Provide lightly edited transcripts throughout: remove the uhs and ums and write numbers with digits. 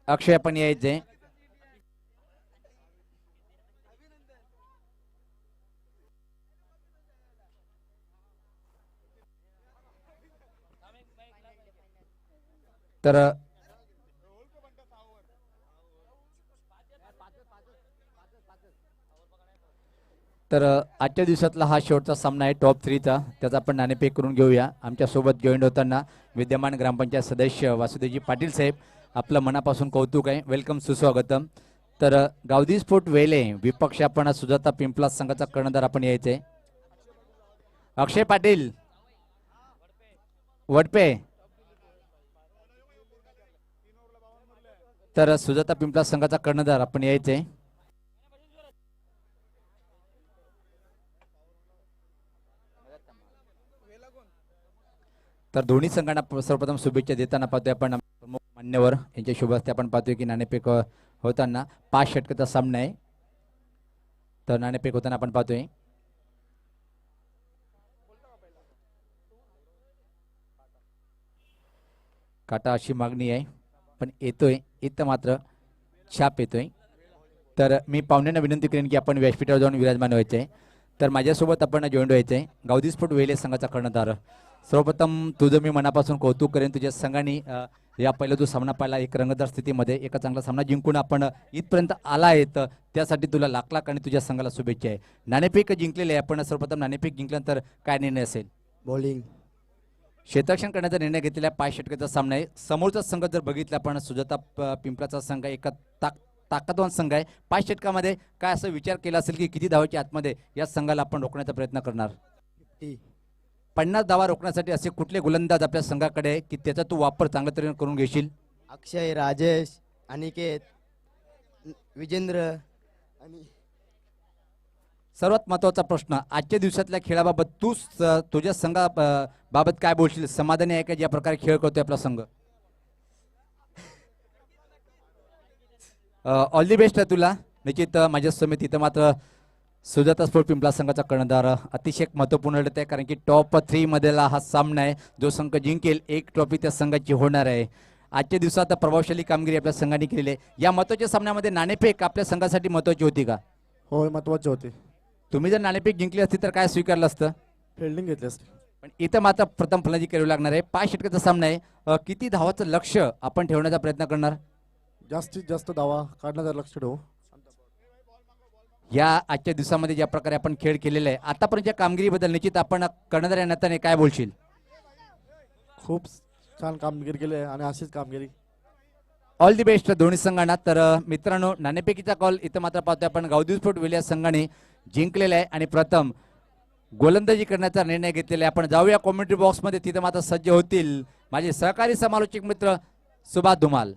अक्षय पण यायचे. तर आजच्या दिवसातला हा शेवटचा सामना आहे टॉप 3चा. त्याचा आपण नाणेफेक करून घेऊया. आमच्या सोबत जॉईंट होताना विद्यमान ग्रामपंचायत सदस्य वासुदेवजी पाटील साहेब, आपलं मनापासून कौतुक आहे, वेलकम, सुस्वागतम. तर गावदी स्फोट वेले विपक्ष आपण सुजाता पिंपला संघाचा कर्णधार आपण यायचे. अक्षय पाटील वडपे. तर सुजाता पिंपला संघाचा कर्णधार आपण यायचे. तर दोन्ही संघांना सर्वप्रथम शुभेच्छा देताना पाहतोय आपण प्रमुख मान्यवर यांच्या शुभ हस्ते आपण पाहतोय की नाणेफेक होताना 5 षटकाचा सामना आहे. तर नाणेफेक होताना आपण पाहतोय काटा अशी मागणी आहे पण येतोय, इथं मात्र छाप येतोय. तर मी पाहुण्यांना विनंती करेन की आपण व्यासपीठावर जाऊन विराजमान व्हायचे. तर माझ्यासोबत आपण जॉईंट व्हायचे गावदी स्फोट वेले संघाचा कर्णधार. सर्वप्रथम तुझं मी मनापासून कौतुक करेन. तुझ्या संघाने या पहिला जो सामना पाहिला एक रंगतदार स्थितीमध्ये एका चांगला सामना जिंकून आपण इथपर्यंत आला आहे, तर त्यासाठी तुला लाख लाख आणि तुझ्या संघाला शुभेच्छा आहे. नाणेफेक जिंकलेले आहे आपण. सर्वप्रथम नाणेफेक जिंकल्यानंतर काय निर्णय असेल? बॉलिंग क्षेत्ररक्षण करण्याचा निर्णय घेतलेला 5 षटकाचा सामना आहे. समोरचा संघ जर बघितला आपण सुजाता पिंपळाचा संघ एका ताकदवान संघ आहे. 5 षटकामध्ये काय असं विचार केला असेल की किती धावाच्या आतमध्ये या संघाला आपण रोखण्याचा प्रयत्न करणार? 50 धावा रोखण्यासाठी असे कुठले गोलंदाज आपल्या संघाकडे आहे की त्याचा तू वापर चांगल्या तऱ्हेने करून घेशील? अक्षय, राजेश, अनिकेत, विजेंद्र आणि सर्वात महत्वाचा प्रश्न आजच्या दिवसातल्या खेळाबाबत तू तुझ्या संघा बाबत काय बोलशील? समाधानी आहे का ज्या प्रकारे खेळ करतोय आपला संघ? ऑल दी बेस्ट आहे तुला. निश्चित माझ्या समिती इथं मात्र सुजाता स्फोट पिंपला संघाचा कर्णधार अतिशय महत्वपूर्ण लढत आहे, कारण की टॉप 3 मधला हा सामना आहे. जो संघ जिंकेल एक ट्रॉफी त्या संघाची होणार आहे. आजच्या दिवसात प्रभावशाली कामगिरी आपल्या संघाने केलेली आहे. या महत्वाच्या सामन्यामध्ये नाणेफेक आपल्या संघासाठी महत्वाची होती का? होय, महत्वाचे होते. तुम्ही जर नाणेफेक जिंकली असती तर काय स्वीकारलं असतं? फिल्डिंग घेतली असते. पण इथं मात्र प्रथम फलंदाजी करावी लागणार आहे. 5 षटकाचा सामना आहे. किती धावाचं लक्ष आपण ठेवण्याचा प्रयत्न करणार? जास्तीत जास्त धावा काढण्याचं लक्ष ठेवू. या आजच्या दिवसामध्ये ज्या प्रकारे आपण खेळ केलेला आहे आतापर्यंतच्या कामगिरीबद्दल निश्चित आपण कर्णधार या नात्याने काय बोलशील? खूप छान कामगिरी केली आहे आणि अशीच कामगिरी. ऑल दी बेस्ट दोन्ही संघांना. तर मित्रांनो, नाणेफेकीचा कॉल इथं मात्र पाहतोय आपण गावदी स्फोट वेले या संघाने जिंकलेला आहे आणि प्रथम गोलंदाजी करण्याचा निर्णय घेतलेला आहे. आपण जाऊया कॉमेंट्री बॉक्समध्ये, तिथं मात्र सज्ज होतील माझे सहकारी समालोचक मित्र सुभाष धुमाल.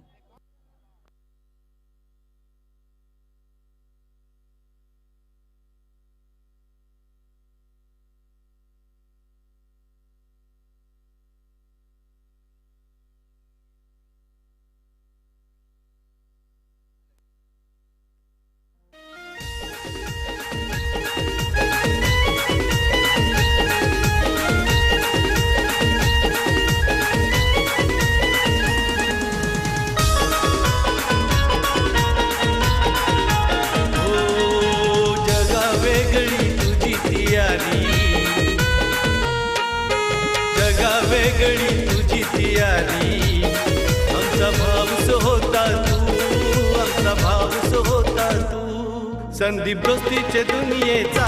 संदीप दोस्तीचे दुनियेचा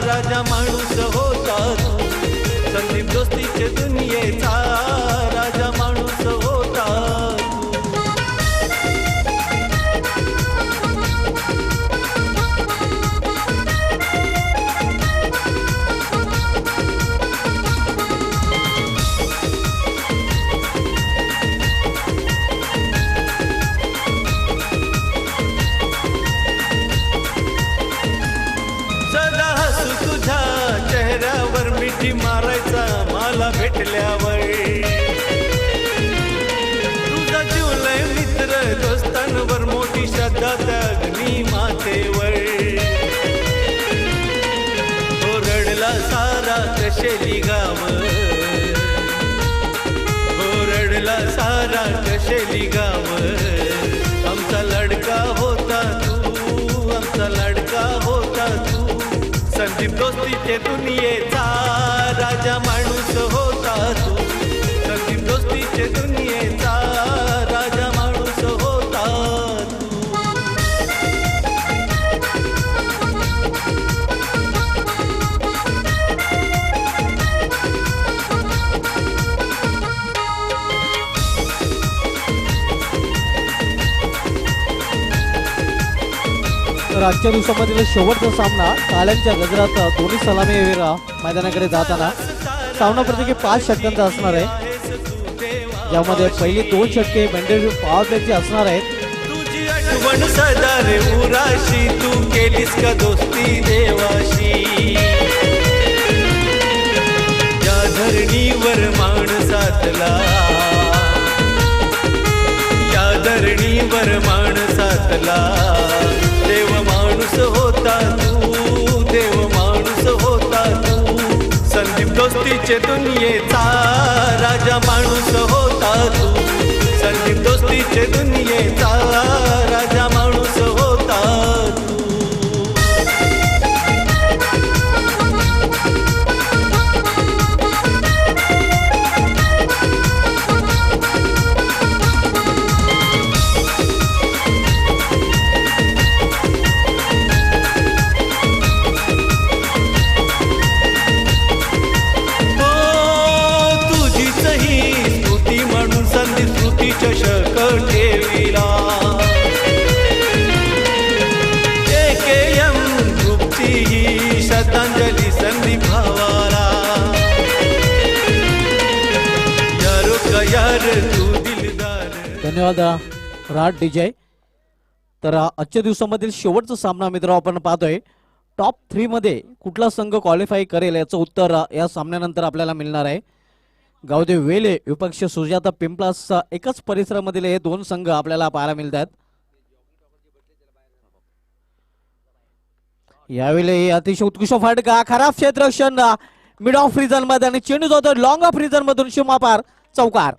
राजा माणूस होता तू. संदीप दोस्तीचे दुनियेचा राजा माणूस होता मारायचा मला भेटल्यावर. शेली गाव आमचा लडका होता तू आमचा लडका होता तू संदीप दोस्तीचे दुनियेचा राजा माणूस होता तू संदीप दोस्तीचे दुनियेचा राजा माणूस होता तू तर आजच्या दिवसामधील शेवटचा सामना टाळ्यांच्या गजरात दोन्ही सलामीवीर मैदानाकडे जाताना सामना प्रत्येकी 5 षटकांचा असणार आहे, ज्यामध्ये पहिली 2 षटके मेंढेरी पॉवर प्लेची असणार आहेत. तुझी आठवण सदा रे उराशी तू केलीस का दोस्ती देवाशी या धरणीवर माणसातला या धरणीवर माणसातला देव माणूस होता तू देव माणूस होता तू संदीप दोस्तीचे दुनियेचा राजा माणूस होता तू संदीप दोस्तीचे दुनियेचा राजा माणूस होता तू चषक ठेविला JKM ग्रुपची ही श्रद्धांजली संदीप भावाला यारो का यार तू दिलदार. धन्यवाद राज डीजे. तर आजच्या दिवसामधील शेवटचा सामना मित्र आपण पाहतोय. टॉप 3 मध्ये कुठला संघ क्वालिफाय करेल याचं उत्तर या सामन्यानंतर आपल्याला मिळणार आहे. गावदेव वेले विपक्ष सुजाता पिंपलास एकाच परिसरामधील हे 2 संघ आपल्याला पाहायला मिळतात. यावेळी अतिशय उत्कृष्ट फटका, खराब क्षेत्ररक्षण मिड ऑफ रिजन मध्ये आणि चेंडू जातो लॉंग ऑफ रिजन मधून सीमापार चौकार.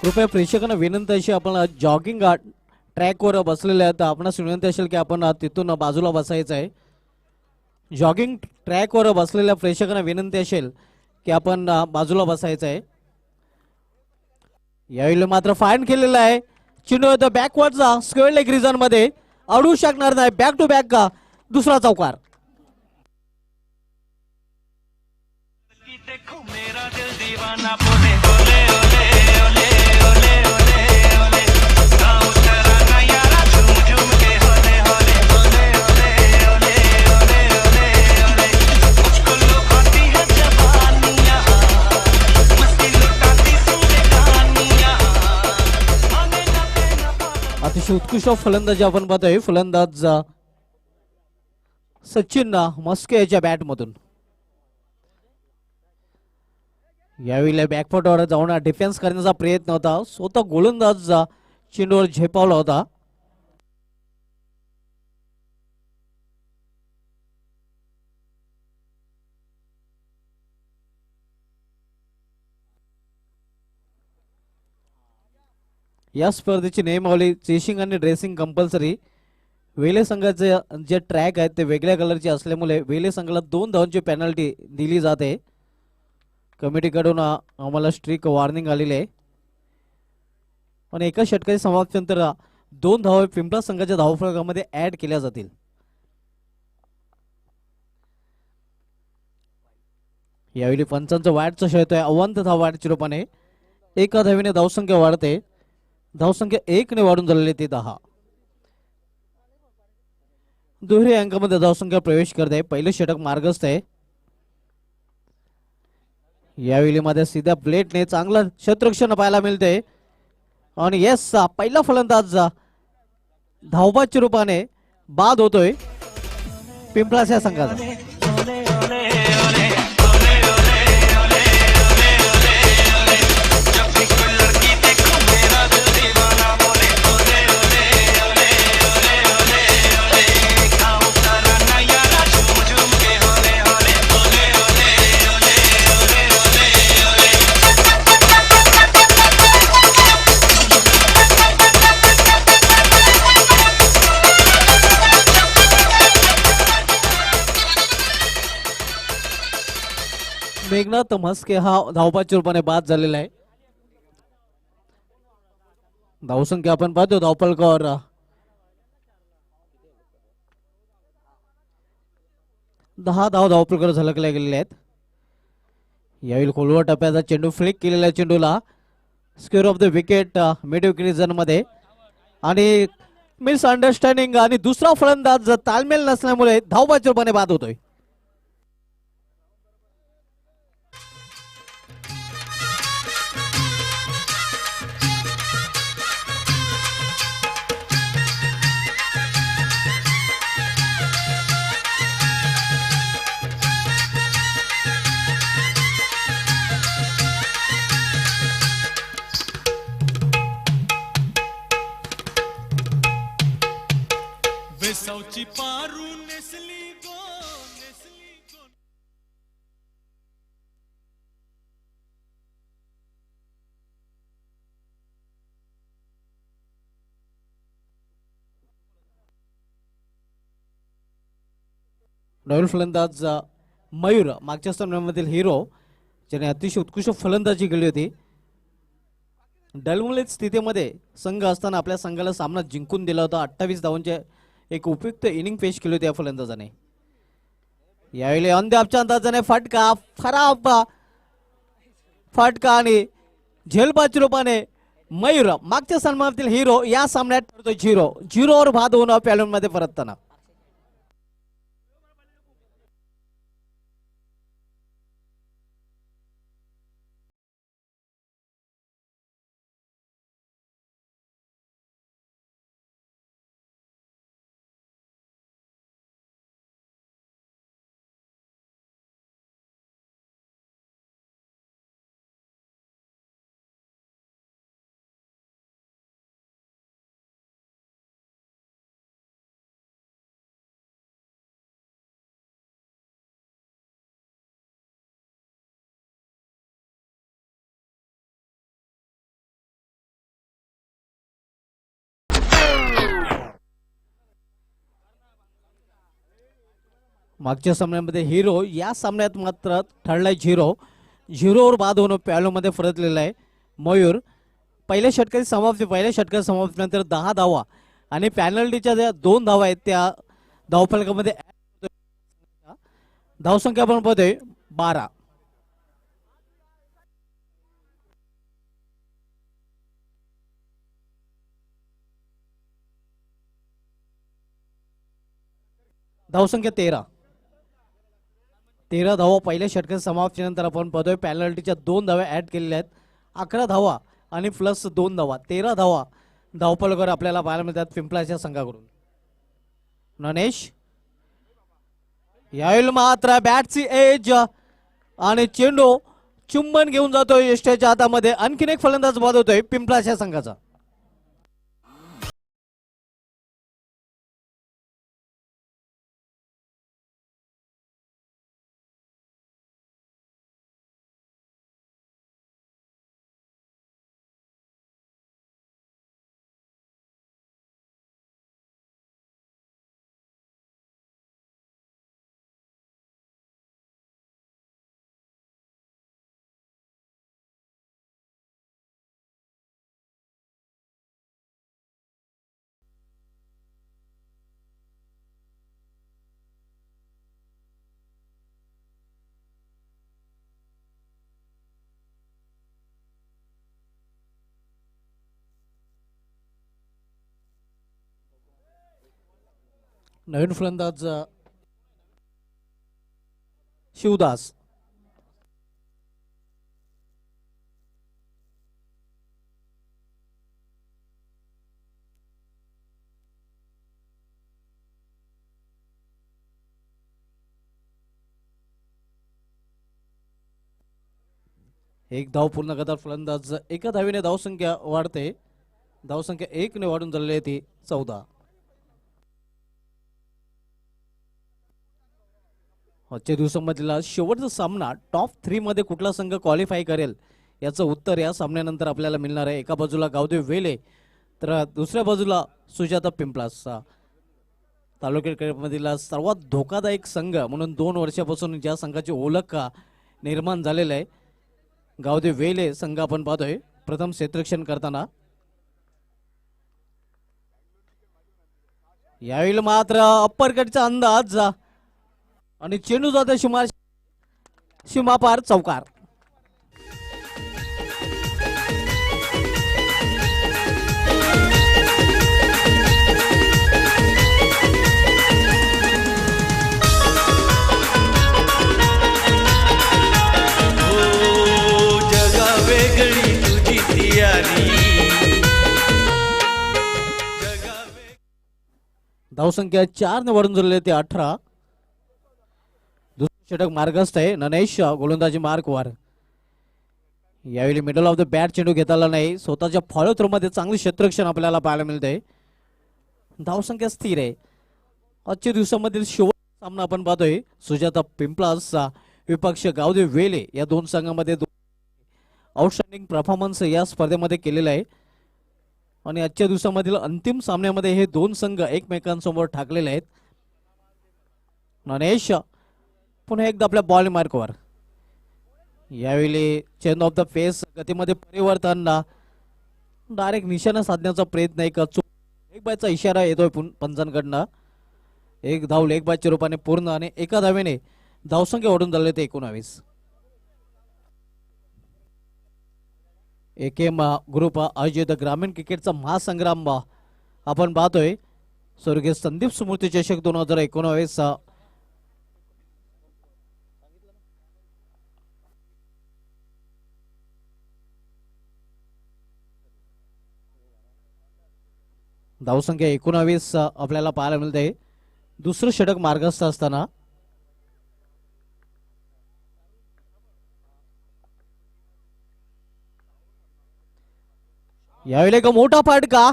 कृपया प्रेक्षकांना विनंती अशी, आपण जॉगिंग ट्रॅकवर बसलेले आहेत, आपणास विनंती असेल की आपण तिथून बाजूला बसायचं आहे. जॉगिंग ट्रॅकवर बसलेल्या प्रेक्षकांना विनंती असेल की आपण बाजूला बसायचं आहे. यावेळी मात्र फाईन केलेला आहे. चेंडू येतो बॅकवर्डचा स्क्वेअर लेग रिजन मध्ये, अडू शकणार नाही. बॅक टू बॅक दुसरा चौकार. अतिशय उत्कृष्ट फलंदाजी आपण पाहतोय. फलंदाज सचिन मस्के याच्या बॅट मधून यावेळी बॅकफुटवर जाऊन डिफेन्स करण्याचा प्रयत्न होता. स्वतः गोलंदाज चेंडूवर झेपावला होता. या स्पर्धेची नियमावली चेसिंग आणि ड्रेसिंग कंपल्सरी. वेले संघाचे जे ट्रॅक आहेत ते वेगळ्या कलरचे असल्यामुळे वेले संघाला 2 धावांची पेनल्टी दिली जाते. कमिटीकडून आम्हाला स्ट्रिक वॉर्निंग आलेली आहे. आणि एका षटकाच्या समाप्तीनंतर 2 धावा पिंपळा संघाच्या धावफलकामध्ये ऍड केल्या जातील. यावेळी पंचांचं वाढचं खेळतोय. अवंत धाव वाढच्या रूपाने एका धावीने धावसंख्या वाढते. धावसंख्या 1 ने वाढून झालेली ती 10. दुहेरी अंकामध्ये धावसंख्या प्रवेश करते. पहिलं षटक मार्गस्थ आहे. यावेळी मध्ये सीधा प्लेटने चांगलं क्षेत्ररक्षण पाहायला मिळते. आणि येस, पहिला फलंदाज धावबाच्या रूपाने बाद होतोय. पिंपळाच्या संघाचा. मेघनाथ म्हस्के हा धावपाच्या रूपाने बाद झालेला आहे. धावसंख्या आपण पाहतो धावपलकावर 10 धावपलकर झलकल्या गेलेले आहेत. यावेळी खोलवर टप्प्याचा चेंडू फ्लिक केलेल्या चेंडूला square of the wicket mid wicket zone मध्ये आणि मिसअंडरस्टँडिंग आणि दुसरा फलंदाज तालमेल नसल्यामुळे धावपाच्या रूपाने बाद होतोय. वेसावची पारू नेसली गो नेसली गो. नवीन फलंदाज मयूर मागच्या सामन्यामधील हिरो ज्याने अतिशय उत्कृष्ट फलंदाजी केली होती. डलमुलीत स्थितीमध्ये संघ असताना आपल्या संघाला सामना जिंकून दिला होता. 28 धावांचे एक उपयुक्त इनिंग पेश केली होती या फलंदाजाने. यावेळी अंदाजच्या अंदाजाने फटका खराब फटका आणि झेलबाच्या रूपाने मयूर मागच्या सामन्यातील हिरो या सामन्यात ठरतो 0-0 बाद होऊन पॅलून मध्ये परतताना. मागच्या सामन्यामध्ये हिरो या सामन्यात मात्र ठरलाय 0-0 बाद होऊन पॅलो मध्ये परतलेला आहे. मयूर पहिल्या षटकाची समाप्तीनंतर 10 धावा आणि पॅनल्टीच्या ज्या 2 धावा आहेत त्या धावफलकामध्ये धावसंख्या आपण पाहतोय 12. धावसंख्या 13 धावा पहिल्या षटकाच्या समाप्तीनंतर आपण पाहतोय. पॅनल्टीच्या 2 धावा ऍड केलेल्या आहेत. 11 धावा आणि प्लस 2 धावा 13 धावा धावपलकर आपल्याला पाहायला मिळतात पिंपळाच्या संघाकडून. ननेश यावेळी मात्र बॅटची एज आणि चेंडू चुंबन घेऊन जातोय यष्टीच्या हातामध्ये. आणखीन एक फलंदाज बाद होतोय पिंपळाच्या संघाचा. नवीन फलंदाज शिवदास. एक धाव पूर्ण करतात फलंदाज. एका धावीने धावसंख्या वाढते. धावसंख्या 1 ने वाढून झालेली आहे ती 14. आजच्या दिवसामधला शेवटचा सामना टॉप 3 मध्ये कुठला संघ क्वालिफाय करेल याचं उत्तर या सामन्यानंतर आपल्याला मिळणार आहे. एका बाजूला गावदेव वेले तर दुसऱ्या बाजूला सुजाता पिंपळासचा. तालुक्यामधील सर्वात धोकादायक संघ म्हणून 2 वर्षापासून ज्या संघाची ओळख निर्माण झालेलं आहे गावदेव वेले संघ आपण पाहतोय प्रथम क्षेत्ररक्षण करताना. यावेळी मात्र अप्परकटचा अंदाज आणि चेंडू जाते सीमापार चौकार. हो जगा वेगळी तुझी तियारी. धावसंख्या 4 ने वाढून झालेली ते 18. दुसरे षटक मार्गस्थ आहे. ननेश गोलंदाजी मार्कवर. यावेळी मिडल ऑफ द बॅट चेंडू घेता आला नाही. स्वतःच्या फॉलो थ्रो मध्ये चांगले क्षेत्ररक्षण आपल्याला पाहायला मिळतंय. धावसंख्या स्थिर आहे. आजच्या दिवसामधील शेवटचा सामना आपण पाहतोय सुजाता पिंपळासचा विपक्ष गावदेव वेले. या दोन संघामध्ये आउटस्टँडिंग परफॉर्मन्स या स्पर्धेमध्ये केलेला आहे आणि आजच्या दिवसामधील अंतिम सामन्यामध्ये हे दोन संघ एकमेकांसमोर ठाकलेले आहेत. ननेश पुन्हा एकदा आपल्या बॉल मार्कवर. यावेळी चेंज ऑफ द फेस गतीमध्ये परिवर्तन डायरेक्ट निशाणा साधण्याचा प्रयत्न एक बायचा इशारा येतोय पंचांकडनं. एक धाव लेग बायच्या रूपाने पूर्ण आणि एका धावेने धावसंख्या वाढून झाले ते 19. एकेम ग्रुप आयोजित ग्रामीण क्रिकेटचा महासंग्राम आपण पाहतोय. स्वर्गीय संदीप स्मृती चषक 2019. धावसंख्या 19 आपल्याला पाहायला मिळते. दुसरं षटक मार्गस्थ असताना यावेळी एक मोठा फटका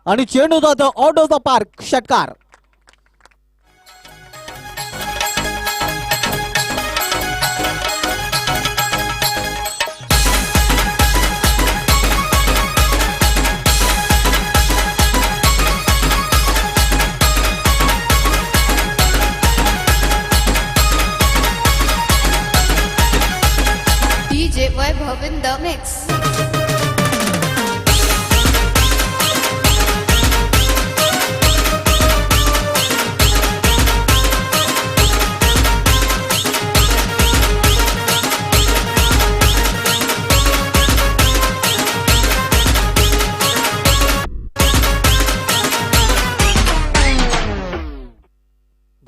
आणि चेंडू जातो आउट ऑफ द पार्क. षटकार. DJ Vaibhav in the mix.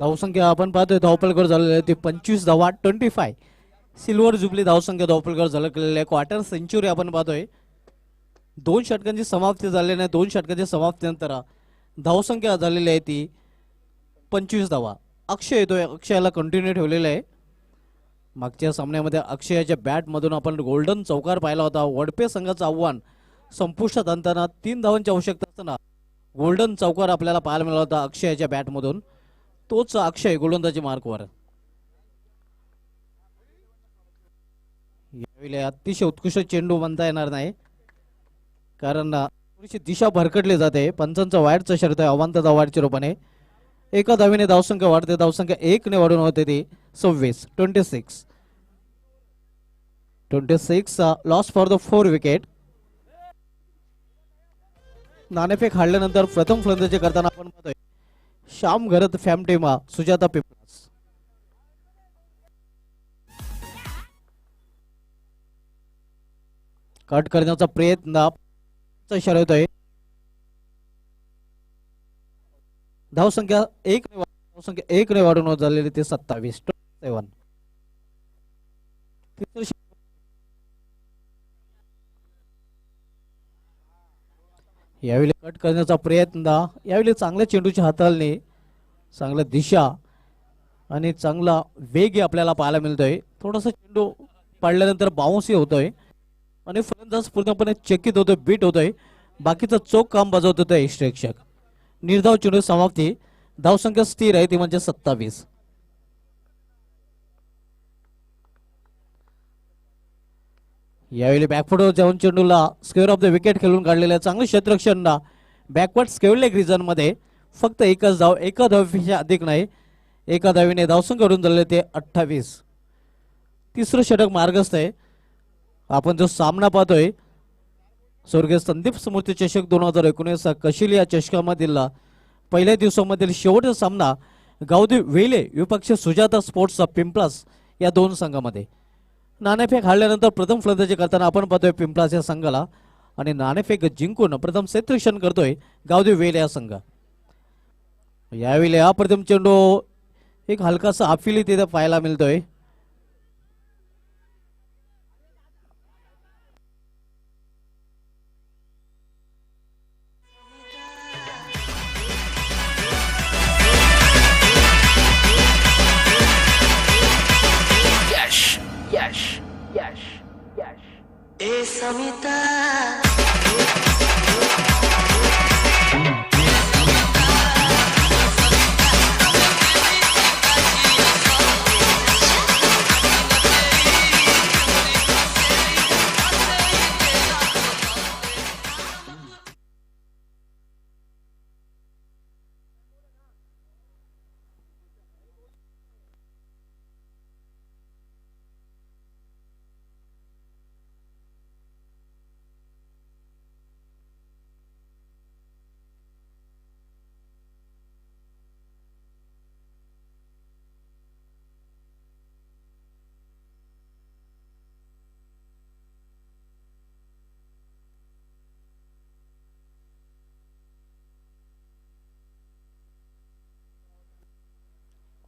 धावसंख्या आपण पाहतोय धावपलकर झालेले आहे ते 25 धावा 25. सिल्वर जुबली धावसंख्या धावपलकर झळकलेले आहे. क्वार्टर सेंचुरी आपण पाहतोय. 2 षटकांची समाप्ती झालेली नाही. 2 षटकांच्या समाप्तीनंतर धावसंख्या झालेली आहे ती 25 धावा. अक्षय येतोय. अक्षयाला कंटिन्यू ठेवलेलं आहे. मागच्या सामन्यामध्ये अक्षयाच्या बॅट मधून आपण गोल्डन चौकार पाहिला होता. वडपे संघाचं आव्हान संपुष्टात आणताना 3 धावांची आवश्यकता असताना गोल्डन चौकार आपल्याला पाहायला मिळाला होता अक्षयाच्या बॅट मधून. तोच अक्षय गोलंदाजी मार्कवर. यावेळी अतिशय उत्कृष्ट चेंडू म्हणता येणार नाही कारण थोडीशी दिशा भरकटली जाते. पंचांचा वाईटचा शर्त आहे अवांतर वाईटच्या रूपाने. एका धावेने धावसंख्या वाढते. धावसंख्या 1 ने वाढून होते ती 26. Loss for the 4 wicket. नाणेफेक हाडल्यानंतर प्रथम फलंदाजी करताना आपण पाहतोय श्याम घरत फॅम टीम सुजाता पिंपळास. कट करण्याचा प्रयत्न इशारा होतोय. धावसंख्या 1 ने वाढून झालेली ते 27. यावेळी कट करण्याचा प्रयत्न. यावेळी चांगल्या चेंडूची हाताळणी, चांगल्या दिशा आणि चांगला वेग आपल्याला पाहायला मिळतोय. थोडासा चेंडू पडल्यानंतर बाउन्सही होतोय. आणि फलंदाज पूर्णपणे चकित होतोय, बीट होतोय. बाकीचं चोख काम बजावत होतं यष्टिरक्षक. निर्धाव चेंडू समाप्ती. धावसंख्या स्थिर आहे ती म्हणजे 27. यावेळी बॅकफुटवर जाऊन चेंडूला स्क्वेअर ऑफ द विकेट खेळून काढलेल्या चांगलं क्षेत्ररक्षण बॅकवर्ड स्क्वेअर लेग रिजन मध्ये. फक्त एकच धाव, एका धावीपेक्षा अधिक नाही. एका धावीने धावसंख्या करून झालेले ते 28. तिसरं षटक मार्गस्थ आहे. आपण जो सामना पाहतोय स्वर्गीय संदीप स्मृती चषक 2019 कशिल या चषकामधील पहिल्या दिवसामधील शेवटचा सामना गावदेव वेले विपक्ष सुजाता स्पोर्ट्स पिंपलास या दोन संघामध्ये. नाणेफेक हारल्यानंतर प्रथम फलंदाजी करताना आपण पाहतोय पिंपलास या संघाला आणि नाणेफेक जिंकून प्रथम क्षेत्ररक्षण करतोय गावदेव वेले या संघ. यावेळी अप्रतिम चेंडू एक हलकासा आफिली तिथे पाहायला मिळतोय.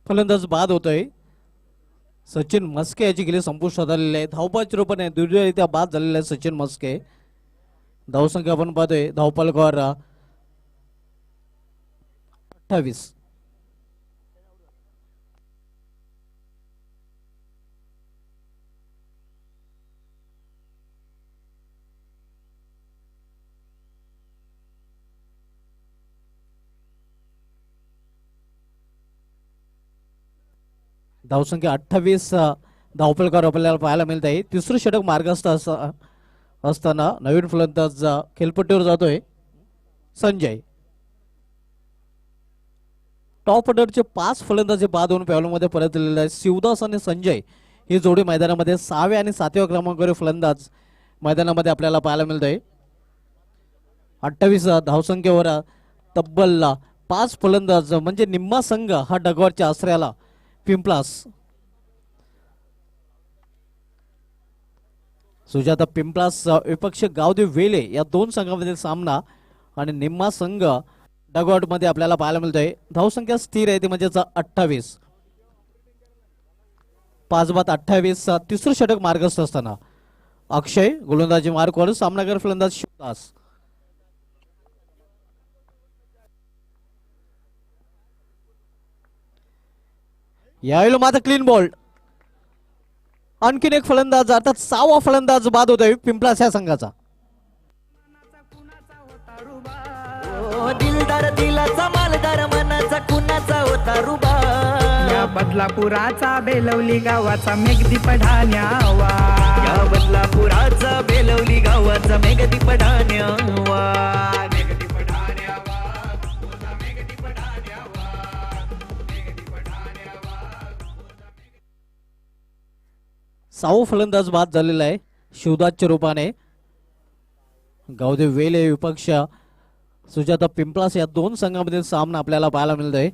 फलंदाज बाद होतोय. सचिन मस्के याची गेली संपुष्टात आलेली आहे. धावपाच्या रूपाने दुर्दैवरित्या बाद झालेला आहे सचिन मस्के. धावसंख्या आपण पाहतोय धावपालकावर 28. धावसंख्या 28 धावपलकार आपल्याला पाहायला मिळत आहे. तिसरं षटक मार्गस्थ असताना नवीन फलंदाज खेळपट्टीवर जातोय संजय. टॉप ऑर्डरचे 5 फलंदाज बाद होऊन पॅव्हलमध्ये परत आलेले आहेत. शिवदास आणि संजय ही जोडी मैदानामध्ये 6व्या आणि 7व्या क्रमांकावर फलंदाज मैदानामध्ये आपल्याला पाहायला मिळत आहे. 28 धावसंख्येवर तब्बल 5 फलंदाज म्हणजे निम्मा संघ हा डगवारच्या आश्रयाला पिंपलास. सुजाता पिंपलास विपक्ष गावदेव वेले या दोन संघांमधील सामना आणि निम्मा संघ डगआउट मध्ये आपल्याला पाहायला मिळतोय. धावसंख्या स्थिर आहे ती म्हणजेच 28. 5 बाद 28. तिसरं षटक मार्गस्थ असताना अक्षय गोलंदाजी मार्कवर सामनागर फलंदाज शिवदास. यावेळी मात्र क्लीन बॉल. आणखीन एक फलंदाज अर्थात 6वा फलंदाज बाद होतोय पिंपलास या संघाचा. दिलदार दिलाचा मालदार मनाचा कुणाचा होता रुबा. या बदलापुराचा बेलवली गावाचा मेघदी पढाण्यावा. या बदलापुराचा बेलवली गावाचा मेघदी पढाण्यावा. साऊ फलंदाज बाद झालेला आहे शिवदासच्या रूपाने. गावदेव वेले विपक्ष सुजाता पिंपलास या दोन संघांमधील सामना आपल्याला पाहायला मिळतोय.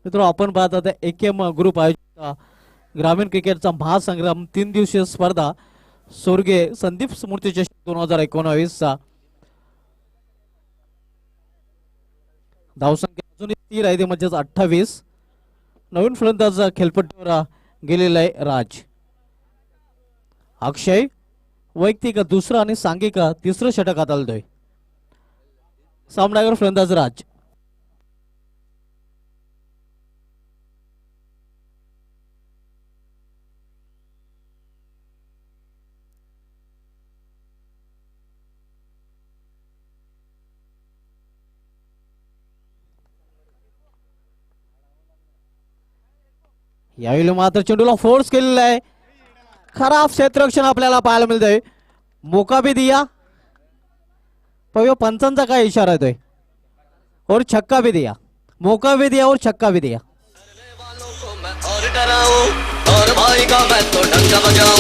मित्रांनो आपण पाहत आता एकेम ग्रुप आयोजित ग्रामीण क्रिकेटचा महासंग्राम 3 दिवसीय स्पर्धा स्वर्गीय संदीप स्मृती चषक 2019 चा धावसंख्या अजूनही स्थिर आहे म्हणजे 28. नवीन फलंदाज खेळपट्टीवर गेलेला आहे राज. अक्षय वैयक्तिक दुसरं आणि सांघिक तिसरं षटक हाताळतोय. सामनागर फलंदाज राज. यावेळी मात्र चेंडूला फोर्स केलेला आहे. खराब क्षेत्ररक्षण आपल्याला पाहायला मिळतंय. मोका भी दिया. पाहूया पंचांचा काय इशारा येतोय. और छक्का भी दिया. मौका भी दिया और छक्का भी दिया. और डराऊं और भाई का मैं तो डंका बजाऊं.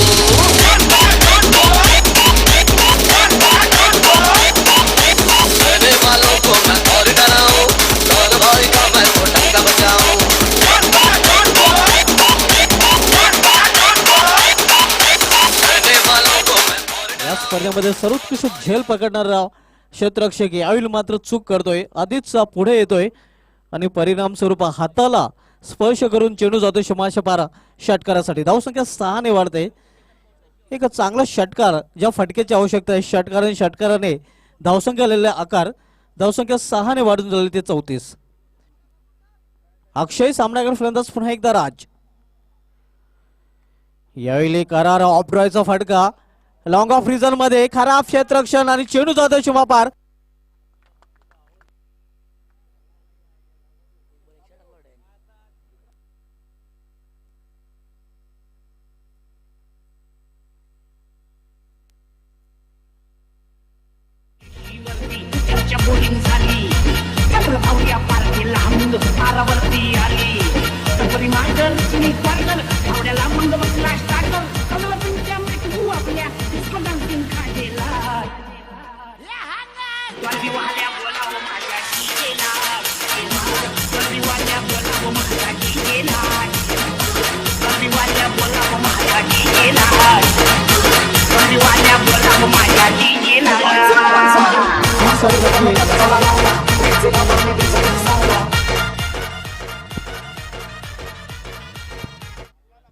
डरने वालों को मैं और डराऊं और भाई का मैं तो डंका बजाऊं. डरने वालों को मैं या स्पर्धेमध्ये सर्वोत्कृष्ट झेल पकडणारा क्षेत्ररक्षक यावेळी मात्र चूक करतोय. आधीच पुढे येतोय आणि परिणाम स्वरूप हाताला स्पर्श करून चेंडू जातो सीमाशेपार षटकारासाठी. धावसंख्या 6 ने वाढते. एक चांगला षटकार ज्या फटक्याची आवश्यकता आहे षटकाराने धावसंख्या आलेला आकार धावसंख्या 6 ने वाढून झाली ते 34. अक्षय सामनागर फलंदाज पुन्हा एकदा राज. यावेळी करार ऑफ ड्रॉयचा फटका लॉंग ऑफ रिझन मध्ये खराब क्षेत्ररक्षण आणि चेंडू जातो सीमापार.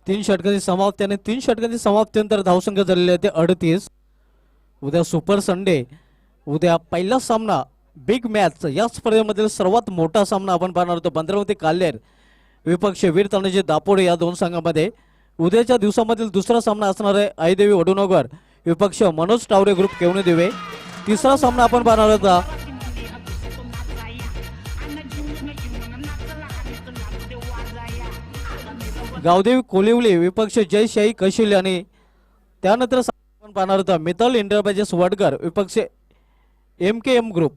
तीन षटकांची समाप्ती आणि 3 षटकांची समाप्तीनंतर धावसंख्या झालेली आहे ते 38. उद्या सुपर संडे. उद्या पहिला सामना बिग मॅच या स्पर्धेमधील सर्वात मोठा सामना आपण पाहणार होतो. बंदरावती काल्हेर विपक्ष वीर तानाजी दापोडे या दोन संघामध्ये. उद्याच्या दिवसामधील दुसरा सामना असणार आहे आईदेवी वडूनगर विपक्ष मनोज टावरे ग्रुप केवणे दिवे. तिसरा सामना आपण पाहणार होता गावदेवी कोलिवली विपक्ष जयशाही कशिल आणि त्यानंतर आपण पाहणार होता मित्तल एंटरप्राइजेस वडकर विपक्ष MKM ग्रुप.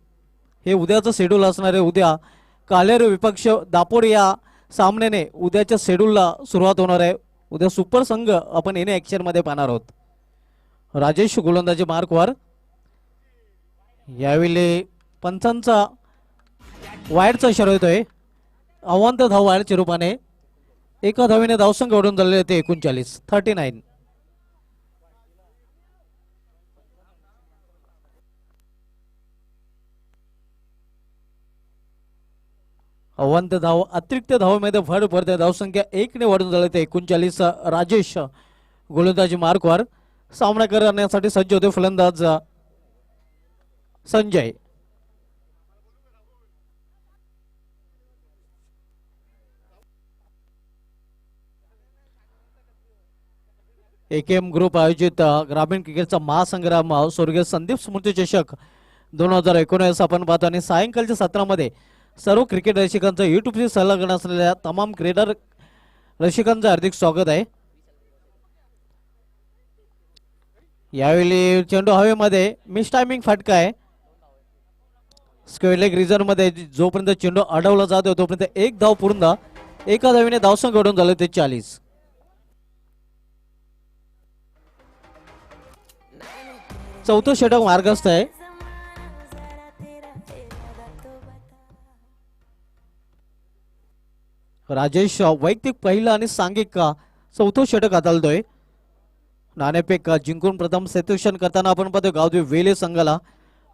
हे उद्याचं शेड्यूल असणार आहे. उद्या कालेर विपक्ष दापोड या सामन्याने उद्याच्या शेड्यूलला सुरुवात होणार आहे. उद्या सुपर संघ आपण येणे ॲक्शन मध्ये पाहणार आहोत. राजेश गोलंदाजी मार्कवर. यावेळी पंचांचा वाईडचा इशारा येतोय. अवांत धाव वाईडच्या रूपाने. एका धावीने धावसंख्या वाढून झालेले ते 39. अवांत धाव अतिरिक्त धावेमध्ये भर पडते. धावसंख्या 1 ने वाढून झाले ते 39. राजेश गोलंदाजी मार्कवर. सामना करण्यासाठी सज्ज होते फलंदाज संजय. AKM ग्रुप आयोजित ग्रामीण क्रिकेटचा महासंग्राम स्वर्गीय संदीप स्मृती चषक 2019 आपण पाहतो. आणि सायंकाळच्या सत्रामध्ये सर्व क्रिकेट रसिकांचा युट्यूबशी संलग्न असलेल्या तमाम क्रीडा रसिकांचं हार्दिक स्वागत आहे. यावेळी चेंडू हवेमध्ये मिस टायमिंग फटका आहे. स्क्वेअर लेग रिझन मध्ये जोपर्यंत चेंडू अडवला जातो तोपर्यंत 1 धाव पूर्ण. एका धावीने धावसंख्या वाढून झाले ते 40. चौथं षटक मार्गस्थ आहे. राजेश वैयक्तिक पहिला आणि सांघिक चौथं षटक हाताळतोय. नाणेफेक जिंकून प्रथम क्षेत्ररक्षण करताना आपण पाहतो गावदेवी वेले संघाला.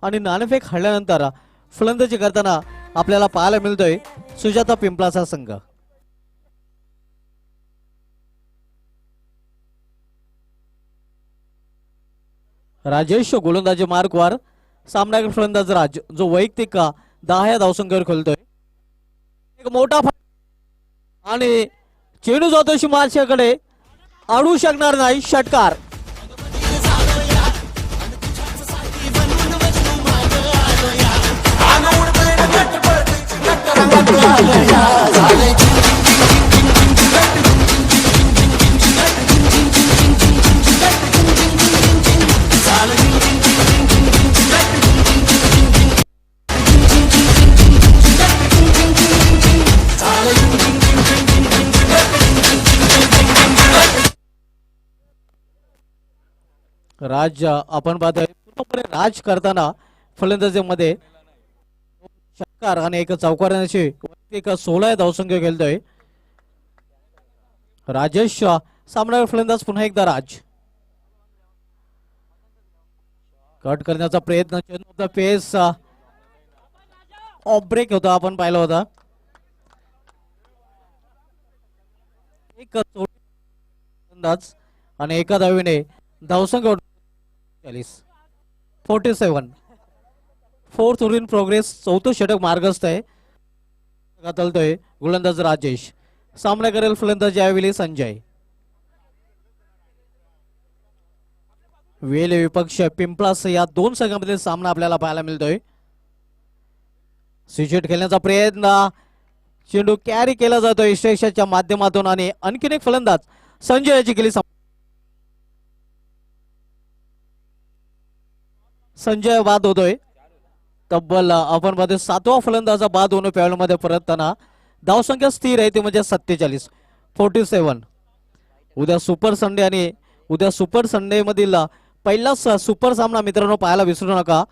आणि नाणेफेक हरल्यानंतर फलंदाजी करताना आपल्याला पाहायला मिळतोय सुजाता पिंपळाचा संघ. राजेश गोलंदाजी मार्कवर. सामनावीर फलंदाज राज जो वैयक्तिक 10 धावसंख्येवर खेळतोय. एक मोठा आणि चेंडू जातो सीमारेषेकडे. अडवू शकणार नाही. षटकार. राज आपण पाहतोय पूर्णपणे राज करताना फलंदाजीमध्ये षटकार आणि एक चौकारांशी एक 16 धावसंख्या खेळतोय राजेश. सामनावीर फलंदाज पुन्हा एकदा राज. कट करण्याचा प्रयत्न change of the pace of break होता आपण पाहिला होता. एक फलंदाज आणि एका धावीने धावसंख्या 47. Fourth over in progress. चौथं षटक मार्गस्थ आहे. तलतोय गोलंदाज राजेश. सामना करेल फलंदाज यावेळी संजय. वेल विपक्ष पिंपळास या दोन संघांमधील सामना आपल्याला पाहायला मिळतोय. स्विचेट खेळण्याचा प्रयत्न. चेंडू कॅरी केला जातोय स्ट्रेक्शनच्या माध्यमातून आणि आणखीन एक फलंदाज संजय याची केली. संजय बाद होतोय. तब्बल आपण मध्ये 7वा फलंदाजा बाद होऊन पॅडमध्ये परतताना धावसंख्या स्थिर आहे ती म्हणजे 47. उद्या सुपर संडे आणि उद्या सुपर संडे मधील पहिलाच सुपर सामना मित्रांनो पाहायला विसरू नका.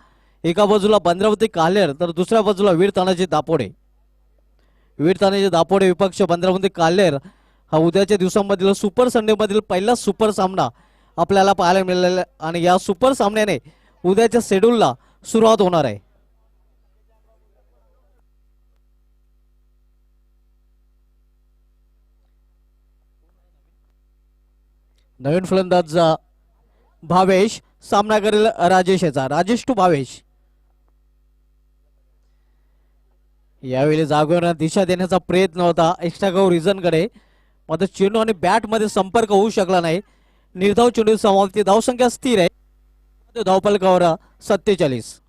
एका बाजूला बंद्रावती कालेर तर दुसऱ्या बाजूला वीर तानाजी दापोडे. वीर तानाजी दापोडे विपक्ष बंद्रावती कालेर हा उद्याच्या दिवसांमधील सुपर संडे मधील पहिलाच सुपर सामना आपल्याला पाहायला मिळालेला आणि या सुपर सामन्याने उद्याच्या शेड्यूलला सुरुवात होणार आहे. नवीन फलंदाज भावेश. सामना करेल राजेश याचा. राजेश टू भावेश. यावेळी जागेवर दिशा देण्याचा प्रयत्न होता एक्स्ट्रा कव्हर रिझन कडे मात्र चेंडू आणि बॅट मध्ये संपर्क होऊ शकला नाही. निर्धाव चेंडू समाप्ती. धावसंख्या स्थिर आहे. धावफलकावर 47.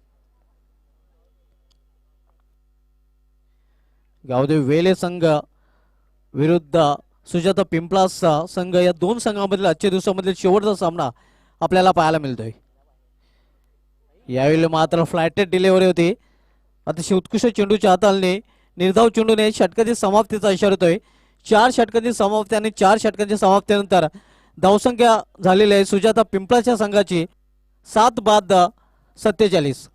गावदेव वेले संघ विरुद्ध सुजाता पिंपळास संघ या दोन संघांमधील आजच्या दिवसामधील शेवटचा सामना आपल्याला पाहायला मिळतोय. यावेळी मात्र फ्लायटेड डिलिव्हरी होती. अतिशय उत्कृष्ट चेंडूच्या हाताळणी निर्धाव चेंडूने षटकाची समाप्तीचा इशारा होतोय. 4 षटकांची समाप्ती आणि 4 षटकांच्या समाप्तीनंतर धावसंख्या झालेली आहे सुजाता पिंपळाच्या संघाची 7 बाद 47.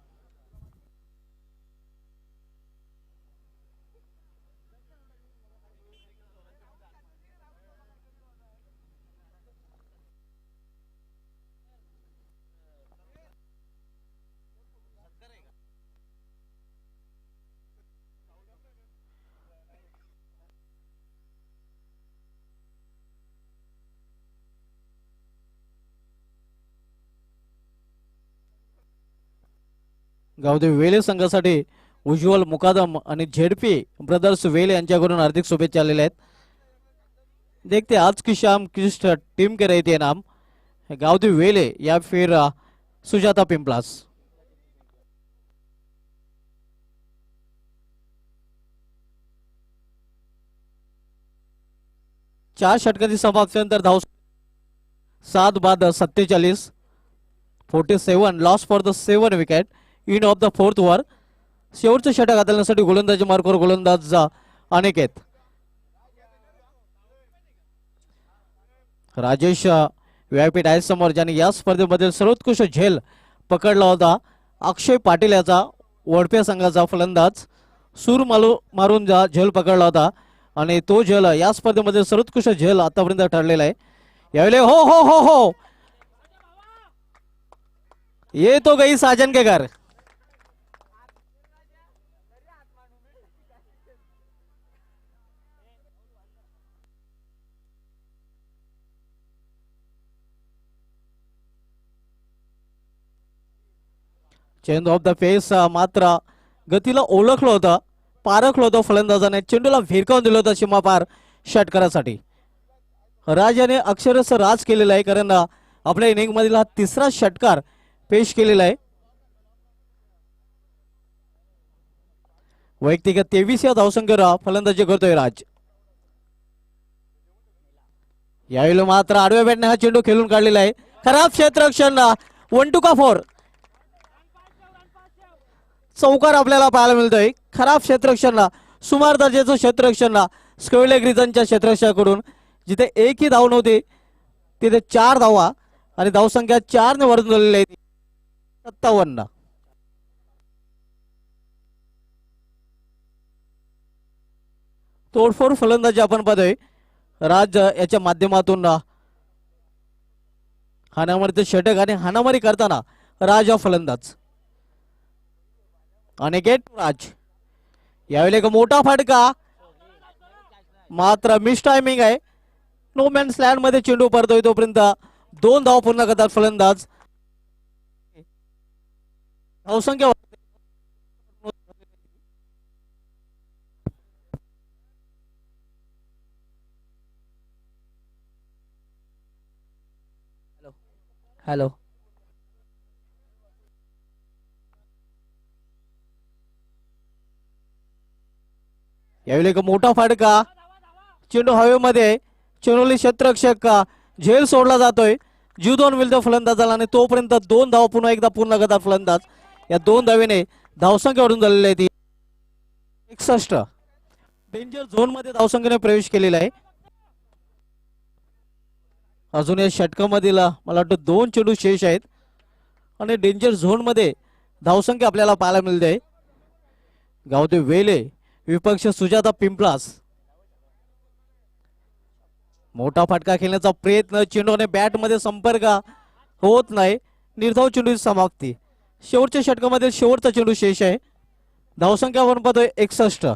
गावदेव वेले संघासाठी उज्ज्वल मुकादम आणि झेडपी ब्रदर्स वेले यांच्याकडून हार्दिक शुभेच्छा आलेल्या आहेत. देखते आज की शाम किस टीम के रहते नाम गावदेव वेले या फिर सुजाता पिंपलास. चार षटकांची समाप्तीनंतर धाव 7 बाद 47. 47 loss for the 7 wicket in of the 4th over. शेवटचं षटक हाताळण्यासाठी गोलंदाजी मार्कवर गोलंदाज अनिकेत. राजेश व्यापीठ आहे समोर ज्याने या स्पर्धेमध्ये सर्वोत्कृष्ट झेल पकडला होता. अक्षय पाटील याचा वडप्या संघाचा फलंदाज सूर मारून झेल पकडला होता आणि तो झेल या स्पर्धेमध्ये सर्वोत्कृष्ट झेल आतापर्यंत ठरलेला आहे. यावेळी हो हो हो हो ये तो गई साजन के घर. चेंज ऑफ द पेस मात्र गतीला ओळखलं होतं पारखलं होतं फलंदाजाने चेंडूला भिरकावून दिलं होतं सीमापार षटकारासाठी. राजाने अक्षरशः राज केलेला आहे कारण आपल्या इनिंग मधील हा 3रा षटकार पेश केलेला आहे. वैयक्तिक 23 या धावसंख्येवर फलंदाजी करतोय राज. यावेळी मात्र आडव्या बॅटने हा चेंडू खेळून काढलेला आहे. खराब क्षेत्ररक्षण 1 का 4 चौकार आपल्याला पाहायला मिळतोय. खराब क्षेत्ररक्षणला सुमार दर्जाचं क्षेत्ररक्षणला स्कोइलेग रिजनच्या क्षेत्ररक्षणाकडून जिथे एकही धाव नव्हती तिथे 4 धावा आणि धावसंख्या 4 ने वाढून झालेली आहे 57. तोडफोड फलंदाजी आपण पाहतोय राज याच्या माध्यमातून हाणामारीचे षटक आणि हाणामारी करताना राज हा फलंदाज आणि गेट राज यावेळी एक मोठा फटका मात्र मिस टायमिंग आहे. नो मॅन्स लँड मध्ये चेंडू पडतोय तोपर्यंत 2 धाव पूर्ण करतात फलंदाज. धावसंख्या हॅलो यावेळी एक मोठा फटका चेंडू हवेमध्ये चेंडूली क्षेत्ररक्षक झेल सोडला जातोय. जीव 2 विरुद्ध फलंदाजाला आणि तोपर्यंत 2 धाव पुन्हा एकदा पूर्ण करतात फलंदाज. या 2 धावेने धावसंख्या वाढून झालेली आहे ती 61. डेंजर झोन मध्ये धावसंख्येने प्रवेश केलेला आहे. अजून या षटकामधील मला वाटतं 2 चेंडू शेष आहेत आणि डेंजर झोन मध्ये धावसंख्या आपल्याला पाहायला मिळते. गावते वेले विपक्ष सुजाता पिंपलास मोठा फटका खेळण्याचा प्रयत्न चेंडू आणि बॅट मध्ये संपर्क होत नाही. निर्धाव चेंडूची समाप्ती. शेवटच्या षटकामध्ये शेवटचा चेंडू शेष आहे. धावसंख्या आपण पाहतोय 61.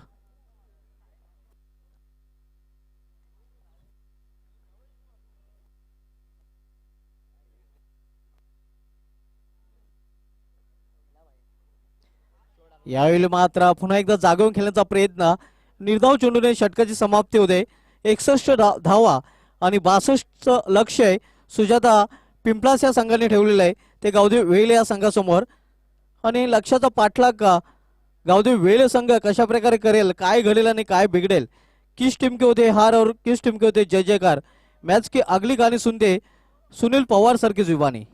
यावेळी मात्र पुन्हा एकदा जागेवून खेळण्याचा प्रयत्न निर्धाव चेंडूने षटकाची समाप्ती होते. 61 धावा आणि 62 लक्ष आहे सुजाता पिंपलास या संघाने ठेवलेलं आहे ते गावदेव वेळे या संघासमोर. आणि लक्षाचा पाठलाग गावदेव वेळे संघ कशा प्रकारे करेल, काय घडेल आणि काय बिघडेल. किस टीम के होते हार और किस टीम के होते जय जयकार. मैच की अगली गाणी सुनते सुनील पवार सर की जुबानी.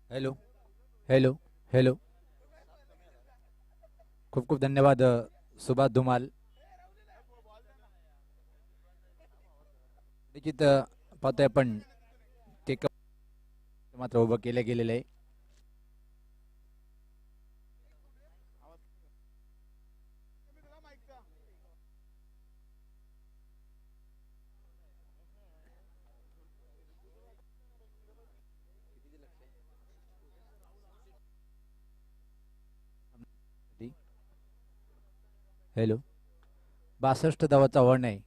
हॅलो हॅलो हॅलो खूप खूप धन्यवाद सुभाष धुमाल. निश्चित पाहतोय आपण ते मात्र उभं केलं गेलेलं आहे. हॅलो 62 धावाचा वर्ण आहे.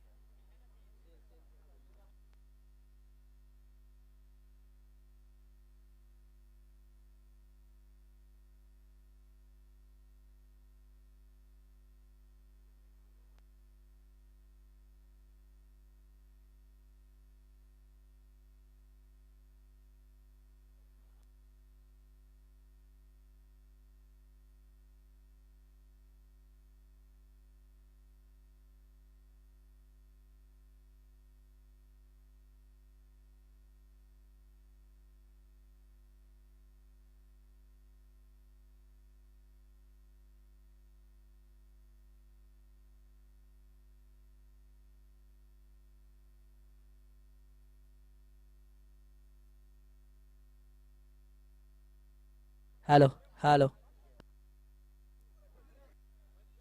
हॅलो हॅलो